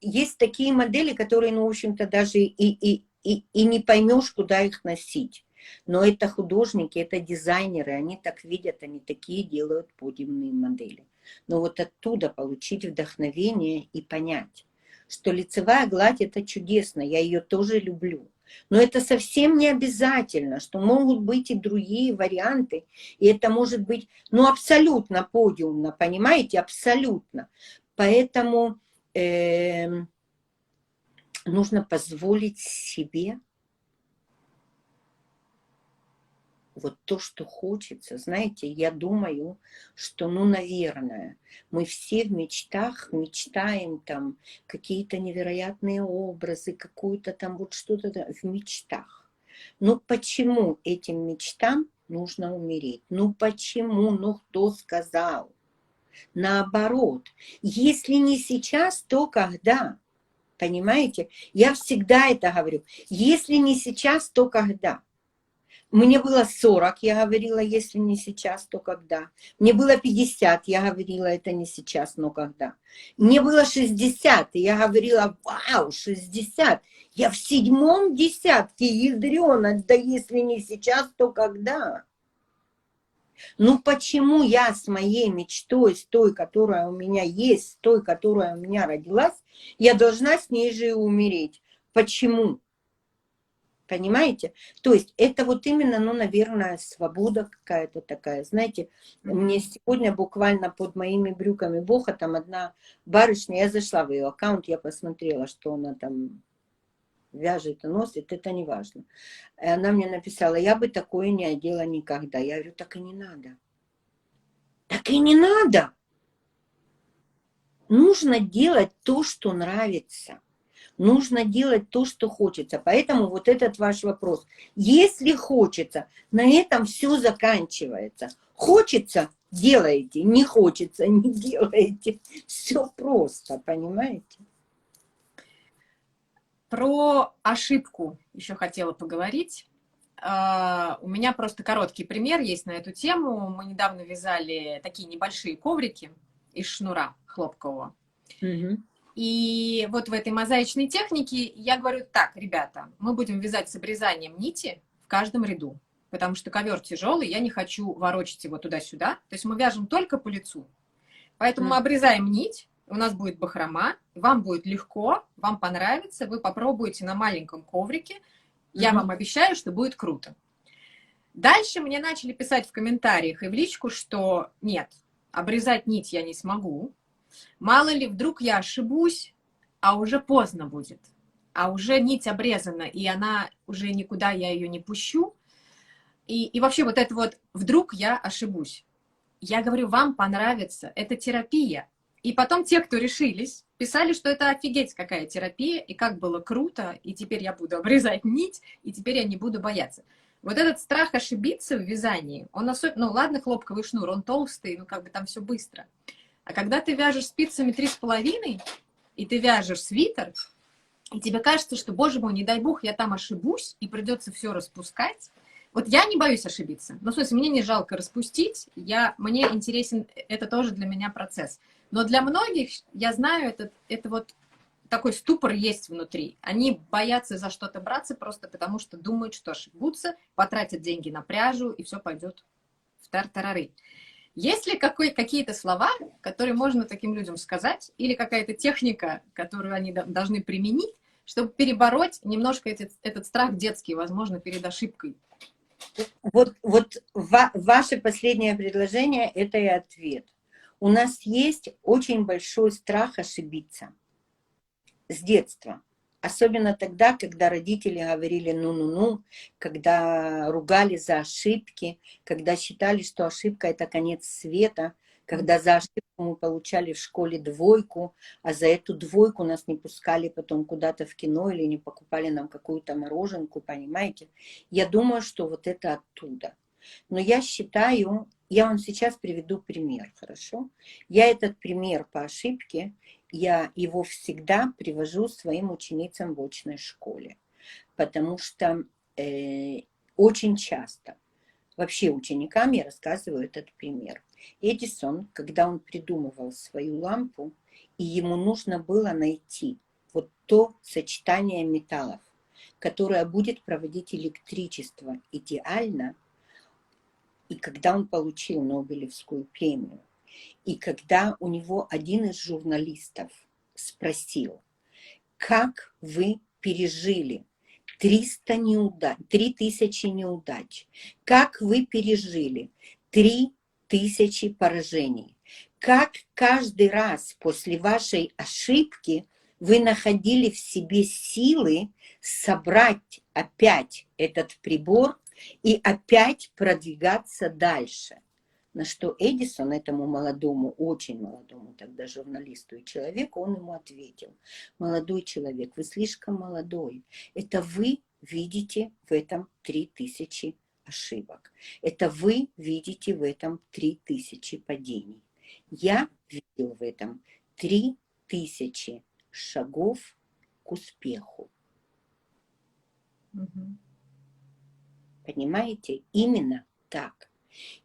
есть такие модели, которые, ну, в общем-то, даже и не поймешь, куда их носить. Но это художники, это дизайнеры, они так видят, они такие делают подиумные модели. Но вот оттуда получить вдохновение и понять, что лицевая гладь – это чудесно, я ее тоже люблю. Но это совсем не обязательно, что могут быть и другие варианты. И это может быть, ну, абсолютно подиумно, понимаете, абсолютно. Поэтому нужно позволить себе вот то, что хочется. Знаете, я думаю, что, ну, наверное, мы все в мечтах мечтаем там какие-то невероятные образы, какую-то там вот что-то в мечтах. Ну, почему этим мечтам нужно умереть? Ну, почему? Ну, кто сказал? Наоборот, если не сейчас, то когда? Понимаете? Я всегда это говорю. Если не сейчас, то когда? Мне было 40, я говорила, если не сейчас, то когда. Мне было 50, я говорила, это не сейчас, но когда. Мне было 60, и я говорила, вау, 60. Я в 7-м десятке, ядрёно, да если не сейчас, то когда? Ну почему я с моей мечтой, с той, которая у меня есть, с той, которая у меня родилась, я должна с ней же и умереть? Почему? Понимаете? То есть это вот именно, ну, наверное, свобода какая-то такая. Знаете, мне сегодня буквально под моими брюками Боха, там одна барышня, я зашла в ее аккаунт, я посмотрела, что она там вяжет и носит, это не важно. И она мне написала, я бы такое не одела никогда. Я говорю, так и не надо. Так и не надо. Нужно делать то, что нравится. Нужно делать то, что хочется. Поэтому вот этот ваш вопрос. Если хочется, на этом все заканчивается. Хочется – делаете, не хочется – не делаете. Все просто, понимаете? Про ошибку еще хотела поговорить. У меня просто короткий пример есть на эту тему. Мы недавно вязали такие небольшие коврики из шнура хлопкового. Угу. И вот в этой мозаичной технике я говорю, так, ребята, мы будем вязать с обрезанием нити в каждом ряду, потому что ковер тяжелый, я не хочу ворочать его туда-сюда. То есть мы вяжем только по лицу. Поэтому мы обрезаем нить, у нас будет бахрома, вам будет легко, вам понравится, вы попробуете на маленьком коврике, я вам обещаю, что будет круто. Дальше мне начали писать в комментариях и в личку, что нет, обрезать нить я не смогу. Мало ли, вдруг я ошибусь, а уже поздно будет. А уже нить обрезана, и она уже никуда, я ее не пущу. И вообще вот это вот вдруг я ошибусь. Я говорю, вам понравится, это терапия. И потом те, кто решились, писали, что это офигеть какая терапия, и как было круто, и теперь я буду обрезать нить, и теперь я не буду бояться. Вот этот страх ошибиться в вязании, он особенно, ну ладно, хлопковый шнур, он толстый, ну как бы там все быстро. А когда ты вяжешь спицами 3,5, и ты вяжешь свитер, и тебе кажется, что, боже мой, не дай бог, я там ошибусь, и придется все распускать. Вот я не боюсь ошибиться. Ну, в смысле, мне не жалко распустить, мне интересен, это тоже для меня процесс. Но для многих, я знаю, это вот такой ступор есть внутри. Они боятся за что-то браться просто потому, что думают, что ошибутся, потратят деньги на пряжу, и все пойдет в тартарары. Есть ли какие-то слова, которые можно таким людям сказать, или какая-то техника, которую они должны применить, чтобы перебороть немножко этот страх детский, возможно, перед ошибкой? Вот ваше последнее предложение – это и ответ. У нас есть очень большой страх ошибиться с детства. Особенно тогда, когда родители говорили «ну-ну-ну», когда ругали за ошибки, когда считали, что ошибка – это конец света. когда за ошибку мы получали в школе 2, а за эту 2 нас не пускали потом куда-то в кино или не покупали нам какую-то мороженку, понимаете? Я думаю, что вот это оттуда. Но я считаю, я вам сейчас приведу пример, хорошо? Я этот пример по ошибке, я его всегда привожу своим ученицам в очной школе, потому что очень часто вообще ученикам я рассказываю этот пример. Эдисон, когда он придумывал свою лампу, и ему нужно было найти вот то сочетание металлов, которое будет проводить электричество идеально, и когда он получил Нобелевскую премию, и когда у него один из журналистов спросил, как вы пережили 3000 неудач, как вы пережили 3000 поражений, как каждый раз после вашей ошибки вы находили в себе силы собрать опять этот прибор и опять продвигаться дальше. На что Эдисон этому молодому, очень молодому тогда журналисту и человеку, он ему ответил: молодой человек, вы слишком молодой. Это вы видите в этом 3000 ошибок. Это вы видите в этом 3000 падений. Я видел в этом 3000 шагов к успеху. Мгм. Понимаете? Именно так.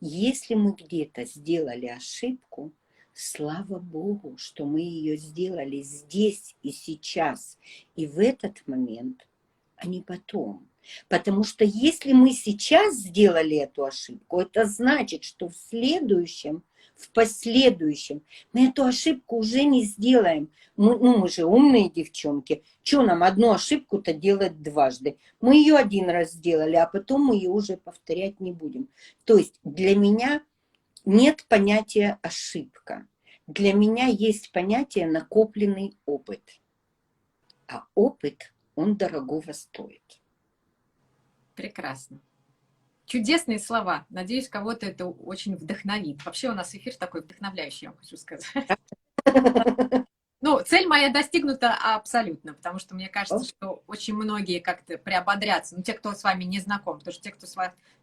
Если мы где-то сделали ошибку, слава Богу, что мы ее сделали здесь и сейчас, и в этот момент, а не потом. Потому что если мы сейчас сделали эту ошибку, это значит, что в следующем, в последующем мы эту ошибку уже не сделаем. Мы же умные девчонки. Что нам одну ошибку-то делать дважды? Мы ее один раз сделали, а потом мы ее уже повторять не будем. То есть для меня нет понятия ошибка. Для меня есть понятие накопленный опыт. А опыт, он дорогого стоит. Прекрасно. Чудесные слова. Надеюсь, кого-то это очень вдохновит. Вообще у нас эфир такой вдохновляющий, я вам хочу сказать. Ну, цель моя достигнута абсолютно, потому что мне кажется, что очень многие как-то приободрятся. Ну, те, кто с вами не знаком, потому что те, кто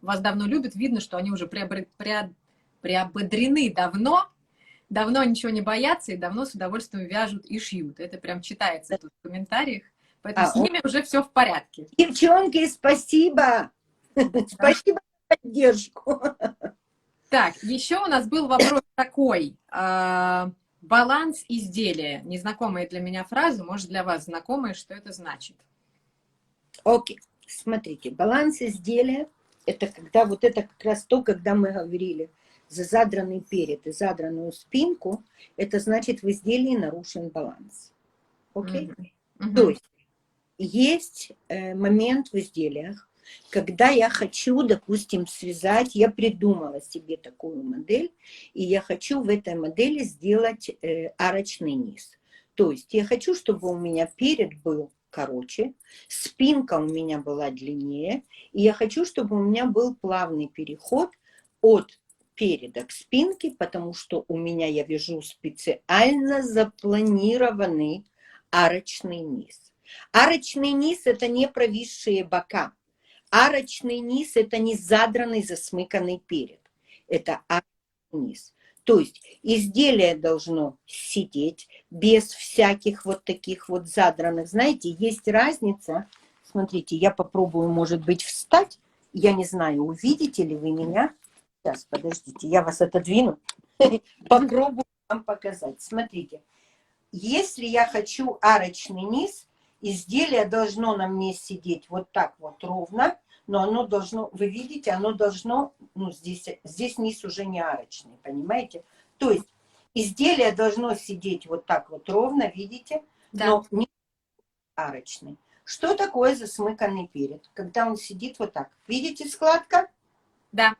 вас давно любит, видно, что они уже приободрены давно ничего не боятся и давно с удовольствием вяжут и шьют. Это прям читается тут в комментариях. Поэтому с ними уже все в порядке. Девчонки, спасибо! Спасибо за поддержку. Так, еще у нас был вопрос такой. Баланс изделия. Незнакомая для меня фраза, может, для вас знакомая, что это значит? Окей, смотрите, баланс изделия, это когда вот это как раз то, когда мы говорили за задранный перед и задранную спинку, это значит в изделии нарушен баланс. Окей? То есть момент в изделиях, когда я хочу, допустим, связать, я придумала себе такую модель, и я хочу в этой модели сделать арочный низ. То есть я хочу, чтобы у меня перед был короче, спинка у меня была длиннее, и я хочу, чтобы у меня был плавный переход от переда к спинке, потому что у меня, я вяжу специально запланированный арочный низ. Арочный низ – это не провисшие бока. Арочный низ – это не задранный, засмыканный перед. Это арочный низ. То есть изделие должно сидеть без всяких вот таких вот задранных. Знаете, есть разница. Смотрите, я попробую, может быть, встать. Я не знаю, увидите ли вы меня. Сейчас, подождите, я вас отодвину. Попробую вам показать. Смотрите, если я хочу арочный низ, изделие должно на мне сидеть вот так вот ровно, но оно должно, вы видите, оно должно, ну здесь низ уже не арочный, понимаете? То есть изделие должно сидеть вот так вот ровно, видите, да, но не арочный. Что такое засмыканный перед? Когда он сидит вот так. Видите складка? Да.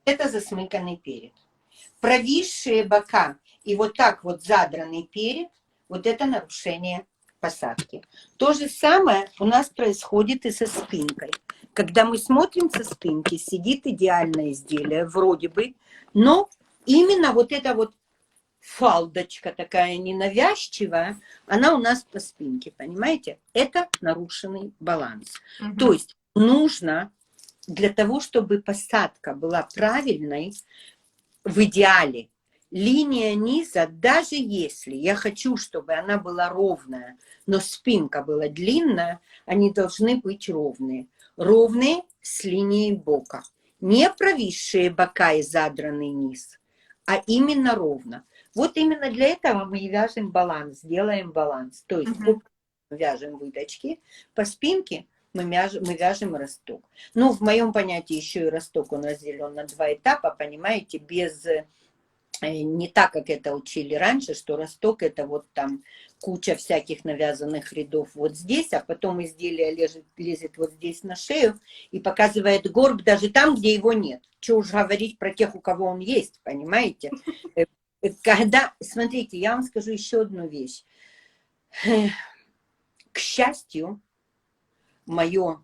Это засмыканный перед. Провисшие бока и вот так вот задранный перед, вот это нарушение посадки. То же самое у нас происходит и со спинкой. Когда мы смотрим со спинки, сидит идеальное изделие, вроде бы, но именно вот эта вот фалдочка такая ненавязчивая, она у нас по спинке, понимаете? Это нарушенный баланс. То есть нужно для того, чтобы посадка была правильной, в идеале, линия низа, даже если я хочу, чтобы она была ровная, но спинка была длинная, они должны быть ровные. Ровные с линией бока. Не провисшие бока и задранный низ, а именно ровно. Вот именно для этого мы и вяжем баланс, делаем баланс. То есть вяжем выточки, по спинке мы вяжем росток. Ну, в моем понятии еще и росток у нас делен на 2 этапа, понимаете, без... Не так, как это учили раньше, что росток это вот там куча всяких навязанных рядов вот здесь, а потом изделие лезет вот здесь на шею и показывает горб даже там, где его нет. Что уж говорить про тех, у кого он есть, понимаете? Когда, смотрите, я вам скажу еще одну вещь. К счастью, мое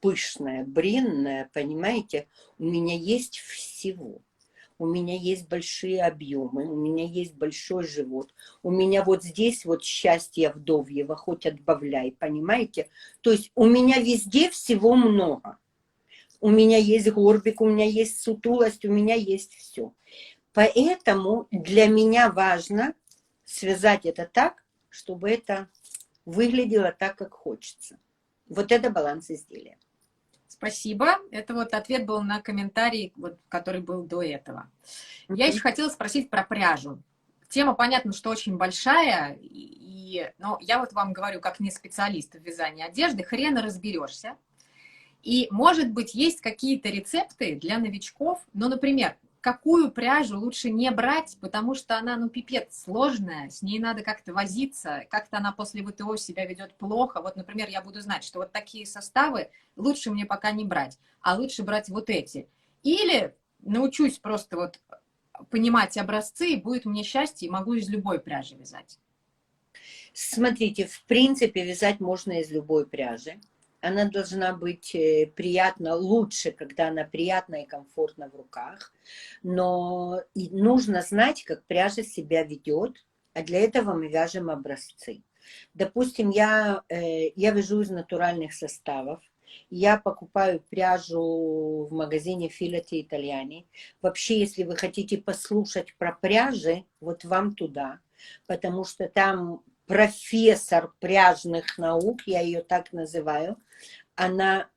пышное, бренное, понимаете, у меня есть всего. У меня есть большие объемы, у меня есть большой живот. У меня вот здесь вот счастье вдовьего, хоть отбавляй, понимаете? То есть у меня везде всего много. У меня есть горбик, у меня есть сутулость, у меня есть все. Поэтому для меня важно связать это так, чтобы это выглядело так, как хочется. Вот это баланс изделия. Спасибо. Это вот ответ был на комментарий, вот, который был до этого. Я еще хотела спросить про пряжу. Тема, понятно, что очень большая, но я вот вам говорю, как не специалист в вязании одежды, хрен разберешься. И, может быть, есть какие-то рецепты для новичков, ну, например, какую пряжу лучше не брать, потому что она, ну, пипец сложная, с ней надо как-то возиться, как-то она после ВТО себя ведет плохо. Вот, например, я буду знать, что вот такие составы лучше мне пока не брать, а лучше брать вот эти. Или научусь просто вот понимать образцы, и будет мне счастье, и могу из любой пряжи вязать. Смотрите, в принципе, вязать можно из любой пряжи. Она должна быть приятна, лучше, когда она приятна и комфортна в руках. Но нужно знать, как пряжа себя ведет, а для этого мы вяжем образцы. Допустим, я вяжу из натуральных составов. Я покупаю пряжу в магазине Филати Итальяни. Вообще, если вы хотите послушать про пряжи, вот вам туда. Потому что там профессор пряжных наук, я ее так называю, она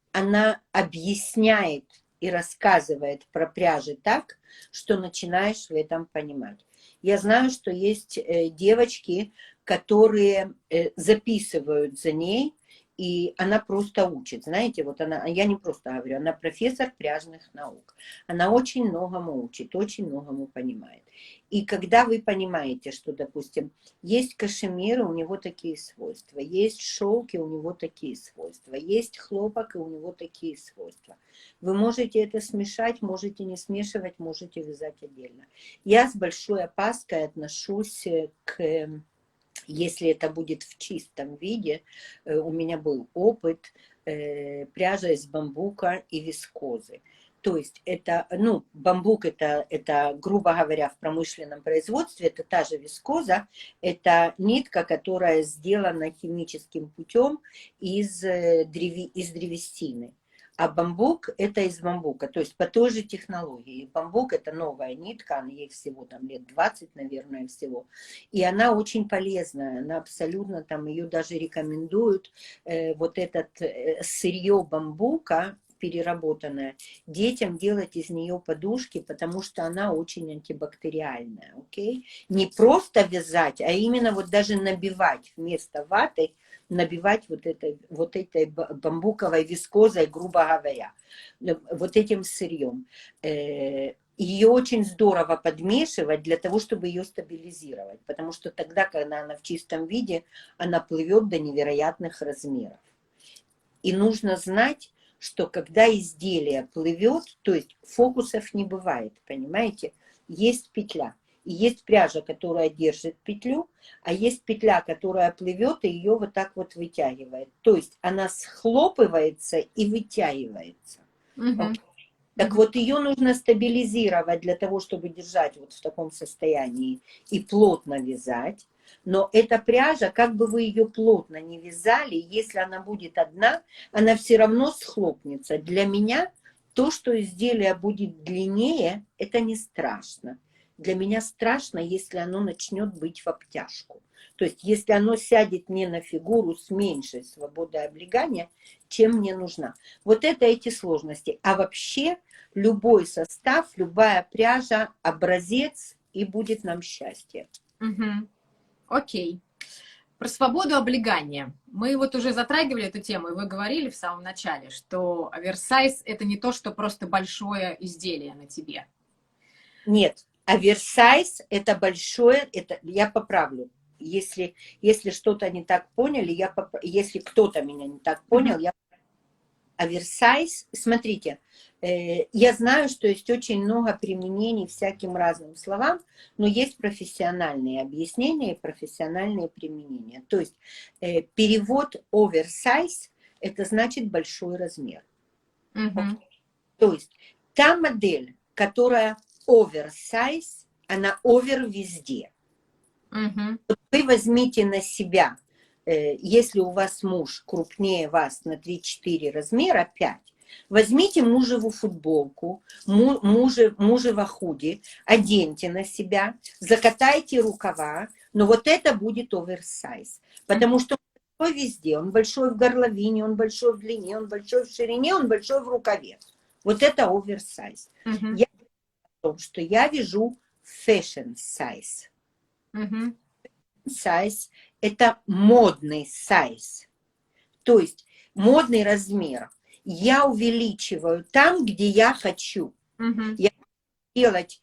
объясняет и рассказывает про пряжи так, что начинаешь в этом понимать. Я знаю, что есть девочки, которые записывают за ней, и она просто учит. Знаете, вот она, я не просто говорю, она профессор пряжных наук. Она очень многому учит, очень многому понимает. И когда вы понимаете, что, допустим, есть кашемир, у него такие свойства, есть шелки, у него такие свойства, есть хлопок, и у него такие свойства. Вы можете это смешать, можете не смешивать, можете вязать отдельно. Я с большой опаской отношусь к... Если это будет в чистом виде, у меня был опыт пряжа из бамбука и вискозы. То есть это, ну, бамбук это, грубо говоря, в промышленном производстве, это та же вискоза, это нитка, которая сделана химическим путем из древесины. А бамбук это из бамбука, то есть по той же технологии. Бамбук это новая нитка, ей всего там лет 20, наверное, всего. И она очень полезная, она абсолютно там, ее даже рекомендуют, вот этот сырье бамбука, переработанная, детям делать из нее подушки, потому что она очень антибактериальная, окей? Не просто вязать, а именно вот даже набивать вместо ваты, набивать вот этой бамбуковой вискозой, грубо говоря, вот этим сырьем. Ее очень здорово подмешивать для того, чтобы ее стабилизировать, потому что тогда, когда она в чистом виде, она плывет до невероятных размеров. И нужно знать, что когда изделие плывет, то есть фокусов не бывает, понимаете, есть петля. И есть пряжа, которая держит петлю, а есть петля, которая плывет и ее вот так вот вытягивает. То есть она схлопывается и вытягивается. Угу. Так вот, ее нужно стабилизировать для того, чтобы держать вот в таком состоянии и плотно вязать. Но эта пряжа, как бы вы ее плотно не вязали, если она будет одна, она все равно схлопнется. Для меня то, что изделие будет длиннее, это не страшно. Для меня страшно, если оно начнет быть в обтяжку. То есть, если оно сядет мне на фигуру с меньшей свободой облегания, чем мне нужна. Вот это эти сложности. А вообще, любой состав, любая пряжа, образец, и будет нам счастье. Угу. Окей. Про свободу облегания. Мы вот уже затрагивали эту тему, и вы говорили в самом начале, что оверсайз – это не то, что просто большое изделие на тебе. Нет, оверсайз – это большое, это я поправлю. Если что-то не так поняли, если кто-то меня не так понял, я оверсайз, смотрите, я знаю, что есть очень много применений всяким разным словам, но есть профессиональные объяснения и профессиональные применения. То есть перевод оверсайз – это значит большой размер. То есть та модель, которая оверсайз, она овер везде. Вы возьмите на себя, если у вас муж крупнее вас на 3-4 размера, 5, возьмите мужеву футболку, мужево худи, оденьте на себя, закатайте рукава, но вот это будет оверсайз, потому что он большой везде, он большой в горловине, он большой в длине, он большой в ширине, он большой в рукаве. Вот это оверсайз. Я о том, что я вяжу fashion size. Size – это модный сайз, то есть модный размер. Я увеличиваю там, где я хочу. Я хочу делать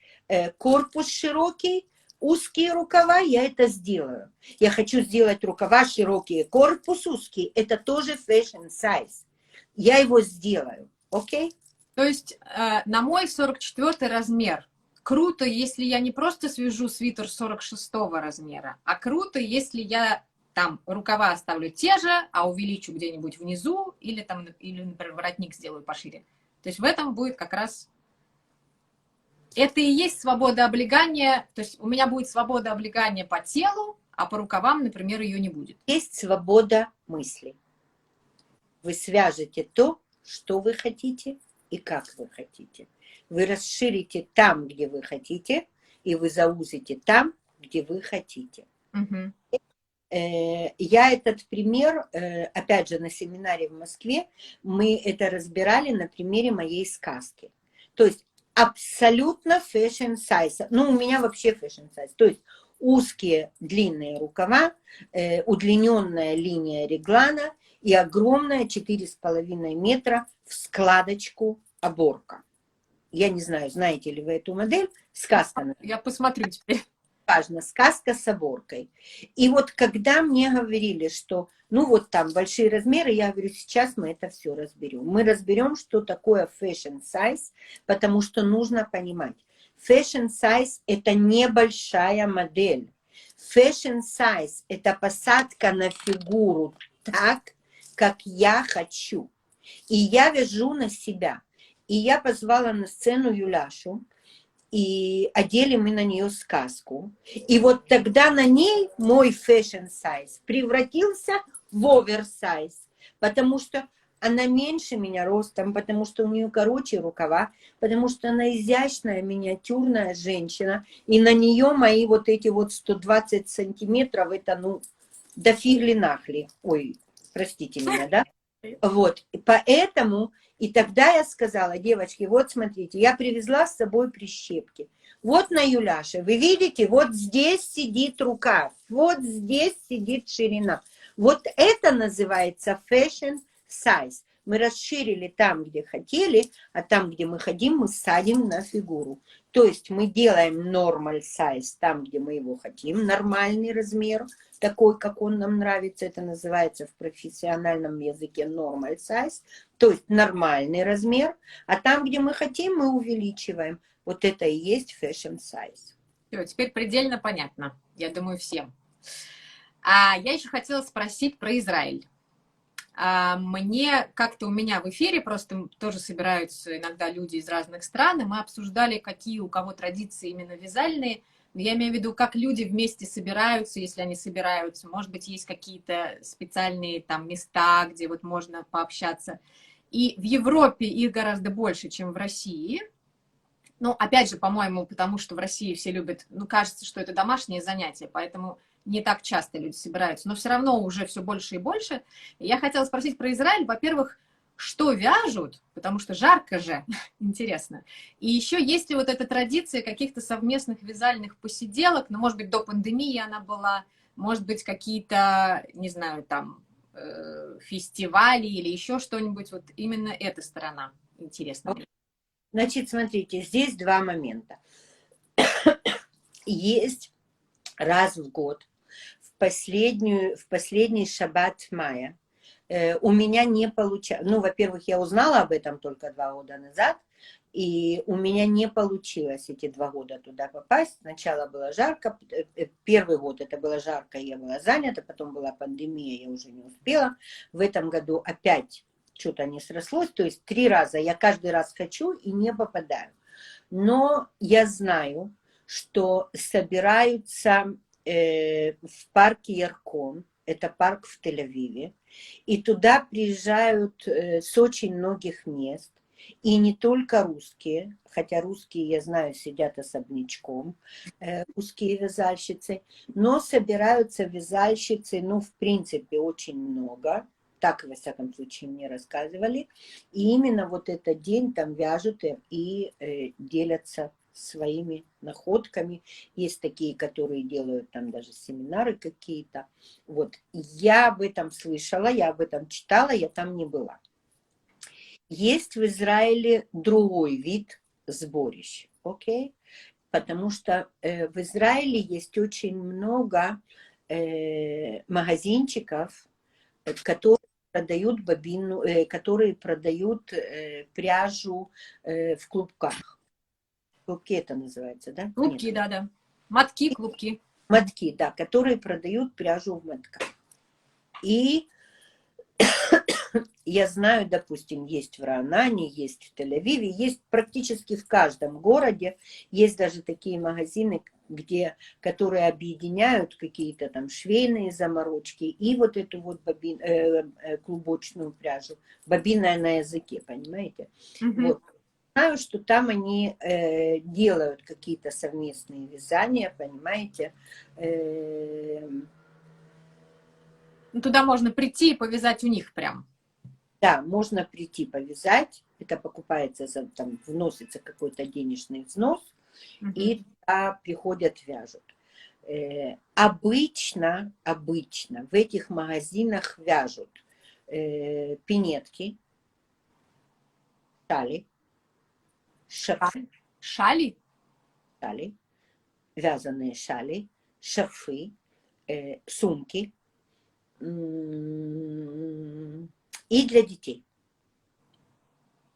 корпус широкий, узкие рукава, я это сделаю. Я хочу сделать рукава широкие, корпус узкий, это тоже fashion size. Я его сделаю, окей? То есть на мой 44 размер круто, если я не просто свяжу свитер 46 размера, а круто, если я там рукава оставлю те же, а увеличу где-нибудь внизу, или, например, воротник сделаю пошире. То есть в этом будет как раз... Это и есть свобода облегания, то есть у меня будет свобода облегания по телу, а по рукавам, например, ее не будет. Есть свобода мысли. Вы свяжете то, что вы хотите и как вы хотите. Вы расширите там, где вы хотите, и вы заузите там, где вы хотите. Я этот пример, опять же, на семинаре в Москве, мы это разбирали на примере моей сказки. То есть абсолютно fashion size. Ну, у меня вообще fashion size. То есть узкие длинные рукава, удлиненная линия реглана и огромная 4,5 метра в складочку оборка. Я не знаю, знаете ли вы эту модель. Сказка. Я посмотрю теперь. Важно, сказка с оборкой. И вот когда мне говорили, что ну вот там большие размеры, я говорю, сейчас мы это все разберем. Мы разберем, что такое fashion size, потому что нужно понимать. Fashion size – это небольшая модель. Fashion size – это посадка на фигуру так, как я хочу. И я вяжу на себя. И я позвала на сцену Юляшу, и одели мы на нее сказку. И вот тогда на ней мой fashion size превратился в оверсайз, потому что она меньше меня ростом, потому что у нее короче рукава, потому что она изящная, миниатюрная женщина, и на нее мои вот эти вот 120 сантиметров, это ну, до фигли-нахли. Ой, простите меня, да? Вот, и поэтому, и тогда я сказала, девочки, вот смотрите, я привезла с собой прищепки. Вот на Юляше, вы видите, вот здесь сидит рукав, вот здесь сидит ширина. Вот это называется fashion size. Мы расширили там, где хотели, а там, где мы хотим, мы садим на фигуру. То есть мы делаем normal size там, где мы его хотим, нормальный размер, такой, как он нам нравится, это называется в профессиональном языке normal size, то есть нормальный размер, а там, где мы хотим, мы увеличиваем. Вот это и есть fashion size. Все, теперь предельно понятно, я думаю, всем. А я еще хотела спросить про Израиль. Мне как-то у меня в эфире просто тоже собираются иногда люди из разных стран, и мы обсуждали, какие у кого традиции именно вязальные. Я имею в виду, как люди вместе собираются, если они собираются. Может быть, есть какие-то специальные там места, где вот можно пообщаться. И в Европе их гораздо больше, чем в России. Ну, опять же, по-моему, потому что в России все любят, ну, кажется, что это домашнее занятие, поэтому не так часто люди собираются, но все равно уже все больше и больше. И я хотела спросить про Израиль. Во-первых, что вяжут, потому что жарко же, интересно. И еще есть ли вот эта традиция каких-то совместных вязальных посиделок, ну, может быть, до пандемии она была, может быть, какие-то, не знаю, там, фестивали или еще что-нибудь, вот именно эта сторона интересна мне. Значит, смотрите, здесь два момента. Есть раз в год, в последний шаббат мая, у меня не получалось, ну, во-первых, я узнала об этом только 2 года назад, и у меня не получилось эти 2 года туда попасть. Сначала было жарко, первый год это было жарко, я была занята, потом была пандемия, я уже не успела. В этом году опять что-то не срослось, то есть 3 раза я каждый раз хочу и не попадаю. Но я знаю, что собираются в парке Яркон, это парк в Тель-Авиве, и туда приезжают с очень многих мест, и не только русские, хотя русские, я знаю, сидят особнячком, русские вязальщицы, но собираются вязальщицы, ну, в принципе, очень много, так, во всяком случае, мне рассказывали, и именно вот этот день там вяжут и делятся своими находками. Есть такие, которые делают там даже семинары какие-то. Вот. Я об этом слышала, я об этом читала, я там не была. Есть в Израиле другой вид сборищ, окей? Потому что в Израиле есть очень много магазинчиков, которые продают бобину, которые продают пряжу в клубках. Клубки это называется, да? Клубки, Нет. да-да. Мотки, клубки. Мотки, да, которые продают пряжу в мотках. И я знаю, допустим, есть в Раанане, есть в Тель-Авиве, есть практически в каждом городе, есть даже такие магазины, которые объединяют какие-то там швейные заморочки и вот эту вот клубочную пряжу, бобинная на языке, понимаете? Вот. Знаю, что там они делают какие-то совместные вязания, понимаете? Туда можно прийти и повязать у них прям. Да, можно прийти повязать, это покупается, там вносится какой-то денежный взнос, и туда приходят, вяжут. Обычно в этих магазинах вяжут пинетки, шали, Шали? шали, вязаные шали, шарфы, сумки и для детей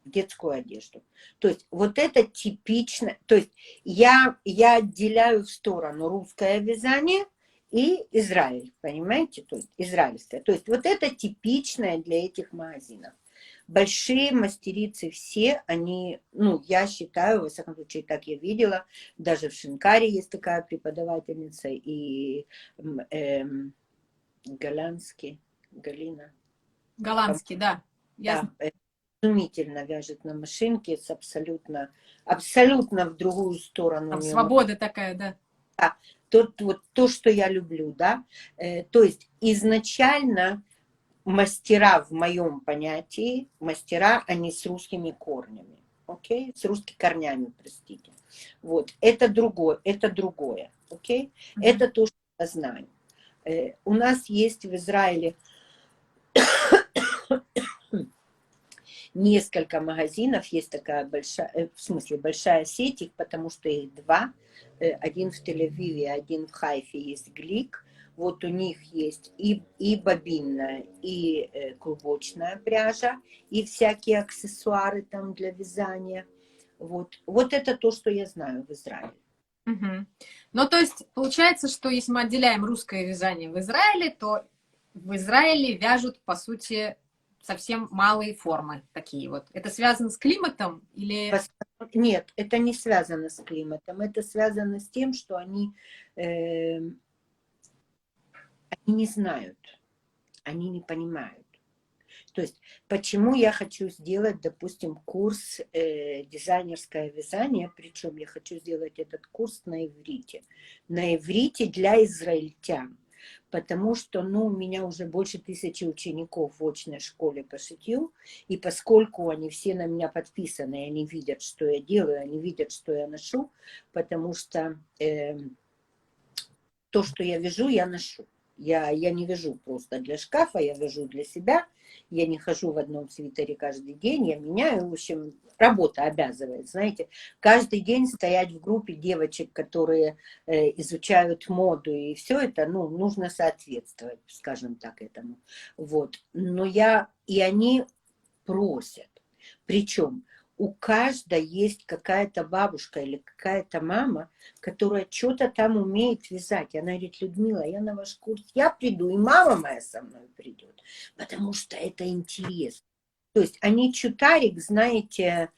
детскую одежду. То есть вот это типично, то есть я отделяю в сторону русское вязание и Израиль, понимаете, то есть израильское. То есть вот это типичное для этих магазинов. Большие мастерицы все, они, ну, я считаю, во всяком случае, так я видела, даже в Шинкаре есть такая преподавательница, и Галина. Голландский, да. Да, изумительно вяжет на машинке, с абсолютно в другую сторону. Там свобода такая, да. Да, то, что я люблю, да. То есть изначально мастера, в моем понятии, мастера, они с русскими корнями, окей? С русскими корнями, простите. Вот, это другое, окей? Это то, что я знаю. У нас есть в Израиле несколько магазинов, есть такая большая, в смысле большая сеть, их потому что их 2, один в Тель-Авиве, один в Хайфе, есть Глик, вот у них есть и бобинная, и клубочная пряжа, и всякие аксессуары там для вязания, вот это то, что я знаю в Израиле. Ну, то есть, получается, что если мы отделяем русское вязание в Израиле, то в Израиле вяжут, по сути, совсем малые формы такие вот. Это связано с климатом или... Нет, это не связано с климатом. Это связано с тем, что они не знают, они не понимают. То есть, почему я хочу сделать, допустим, курс дизайнерское вязание, причем я хочу сделать этот курс на иврите. На иврите для израильтян. Потому что, ну, у меня уже больше 1000 учеников в очной школе по шитью, и поскольку они все на меня подписаны, они видят, что я делаю, они видят, что я ношу, потому что то, что я вяжу, я ношу. Я не вяжу просто для шкафа, я вяжу для себя. Я не хожу в одном свитере каждый день, я меняю. В общем, работа обязывает, знаете. Каждый день стоять в группе девочек, которые изучают моду, и все это, ну, нужно соответствовать, скажем так, этому. Вот. И они просят. Причем у каждой есть какая-то бабушка или какая-то мама, которая что-то там умеет вязать. Она говорит: Людмила, я на ваш курс, я приду, и мама моя со мной придет, потому что это интересно. То есть они чутарик, знаете,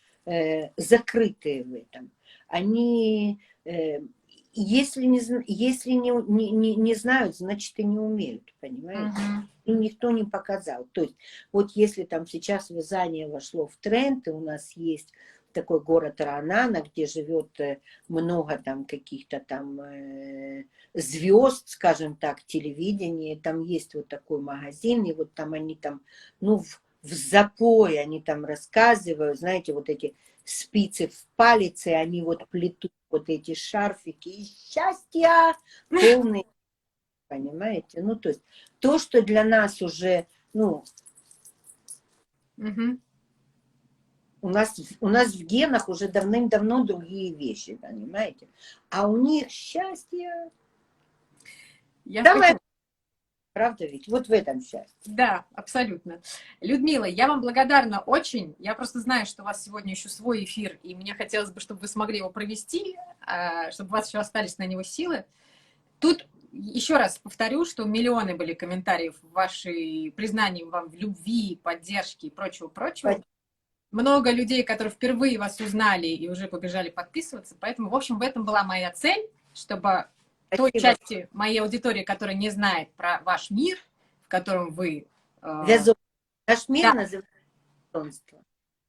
закрытые в этом. Они, если не знают, значит и не умеют, понимаете? И никто не показал. То есть вот если там сейчас вязание вошло в тренд, и у нас есть такой город Раанана, где живет много там каких-то там звезд, скажем так, телевидения, там есть вот такой магазин, и вот там они там, ну, в запой они там рассказывают, знаете, вот эти спицы в палец, и они вот плетут вот эти шарфики, и счастья полные, понимаете? Ну, то есть то, что для нас уже, ну, у нас в генах уже давным-давно другие вещи, понимаете? А у них счастье. Правда ведь? Вот в этом счастье. Да, абсолютно. Людмила, я вам благодарна очень. Я просто знаю, что у вас сегодня еще свой эфир, и мне хотелось бы, чтобы вы смогли его провести, чтобы у вас еще остались на него силы. Тут еще раз повторю, что миллионы были комментариев в вашей признании вам в любви, поддержке и прочего-прочего. Много людей, которые впервые вас узнали и уже побежали подписываться. Поэтому, в общем, в этом была моя цель, чтобы той части моей аудитории, которая не знает про ваш мир, в котором вы... Наш мир называется вязанство.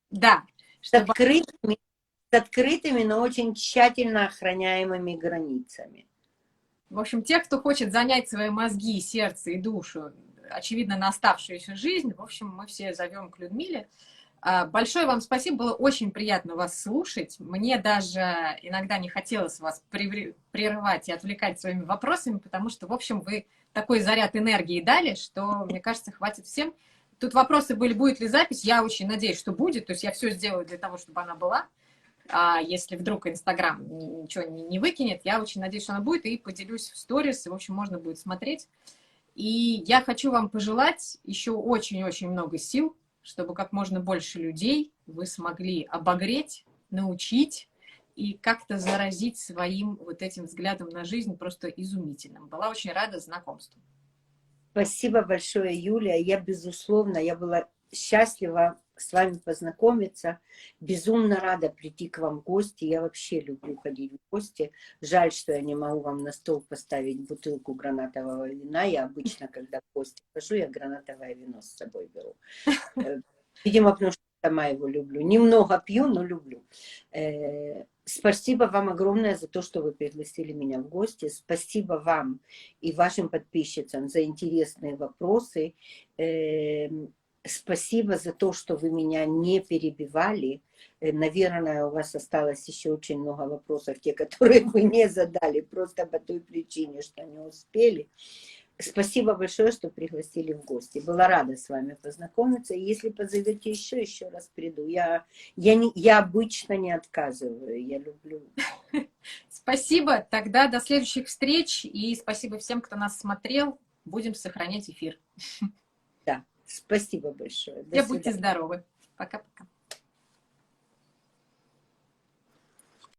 Да. С открытыми, но очень тщательно охраняемыми границами. В общем, те, кто хочет занять свои мозги, сердце и душу, очевидно, на оставшуюся жизнь, в общем, мы все зовем к Людмиле. Большое вам спасибо, было очень приятно вас слушать. Мне даже иногда не хотелось вас прерывать и отвлекать своими вопросами, потому что, в общем, вы такой заряд энергии дали, что, мне кажется, хватит всем. Тут вопросы были, будет ли запись. Я очень надеюсь, что будет. То есть я все сделаю для того, чтобы она была. А если вдруг Инстаграм ничего не выкинет, я очень надеюсь, что она будет, и поделюсь в сторис, и, в общем, можно будет смотреть. И я хочу вам пожелать еще очень-очень много сил, чтобы как можно больше людей вы смогли обогреть, научить и как-то заразить своим вот этим взглядом на жизнь просто изумительным. Была очень рада знакомству. Спасибо большое, Юлия. Я была счастлива с вами познакомиться. Безумно рада прийти к вам в гости. Я вообще люблю ходить в гости. Жаль, что я не могу вам на стол поставить бутылку гранатового вина. Я обычно, когда в гости хожу, я гранатовое вино с собой беру. Видимо, потому что сама его люблю. Немного пью, но люблю. Спасибо вам огромное за то, что вы пригласили меня в гости. Спасибо вам и вашим подписчицам за интересные вопросы. Спасибо за то, что вы меня не перебивали. Наверное, у вас осталось еще очень много вопросов, те, которые вы не задали, просто по той причине, что не успели. Спасибо большое, что пригласили в гости. Была рада с вами познакомиться. И если позовете еще раз приду. Я обычно не отказываю. Я люблю. Спасибо. Тогда до следующих встреч. И спасибо всем, кто нас смотрел. Будем сохранять эфир. Да. Спасибо большое. Все будьте здоровы. Пока-пока.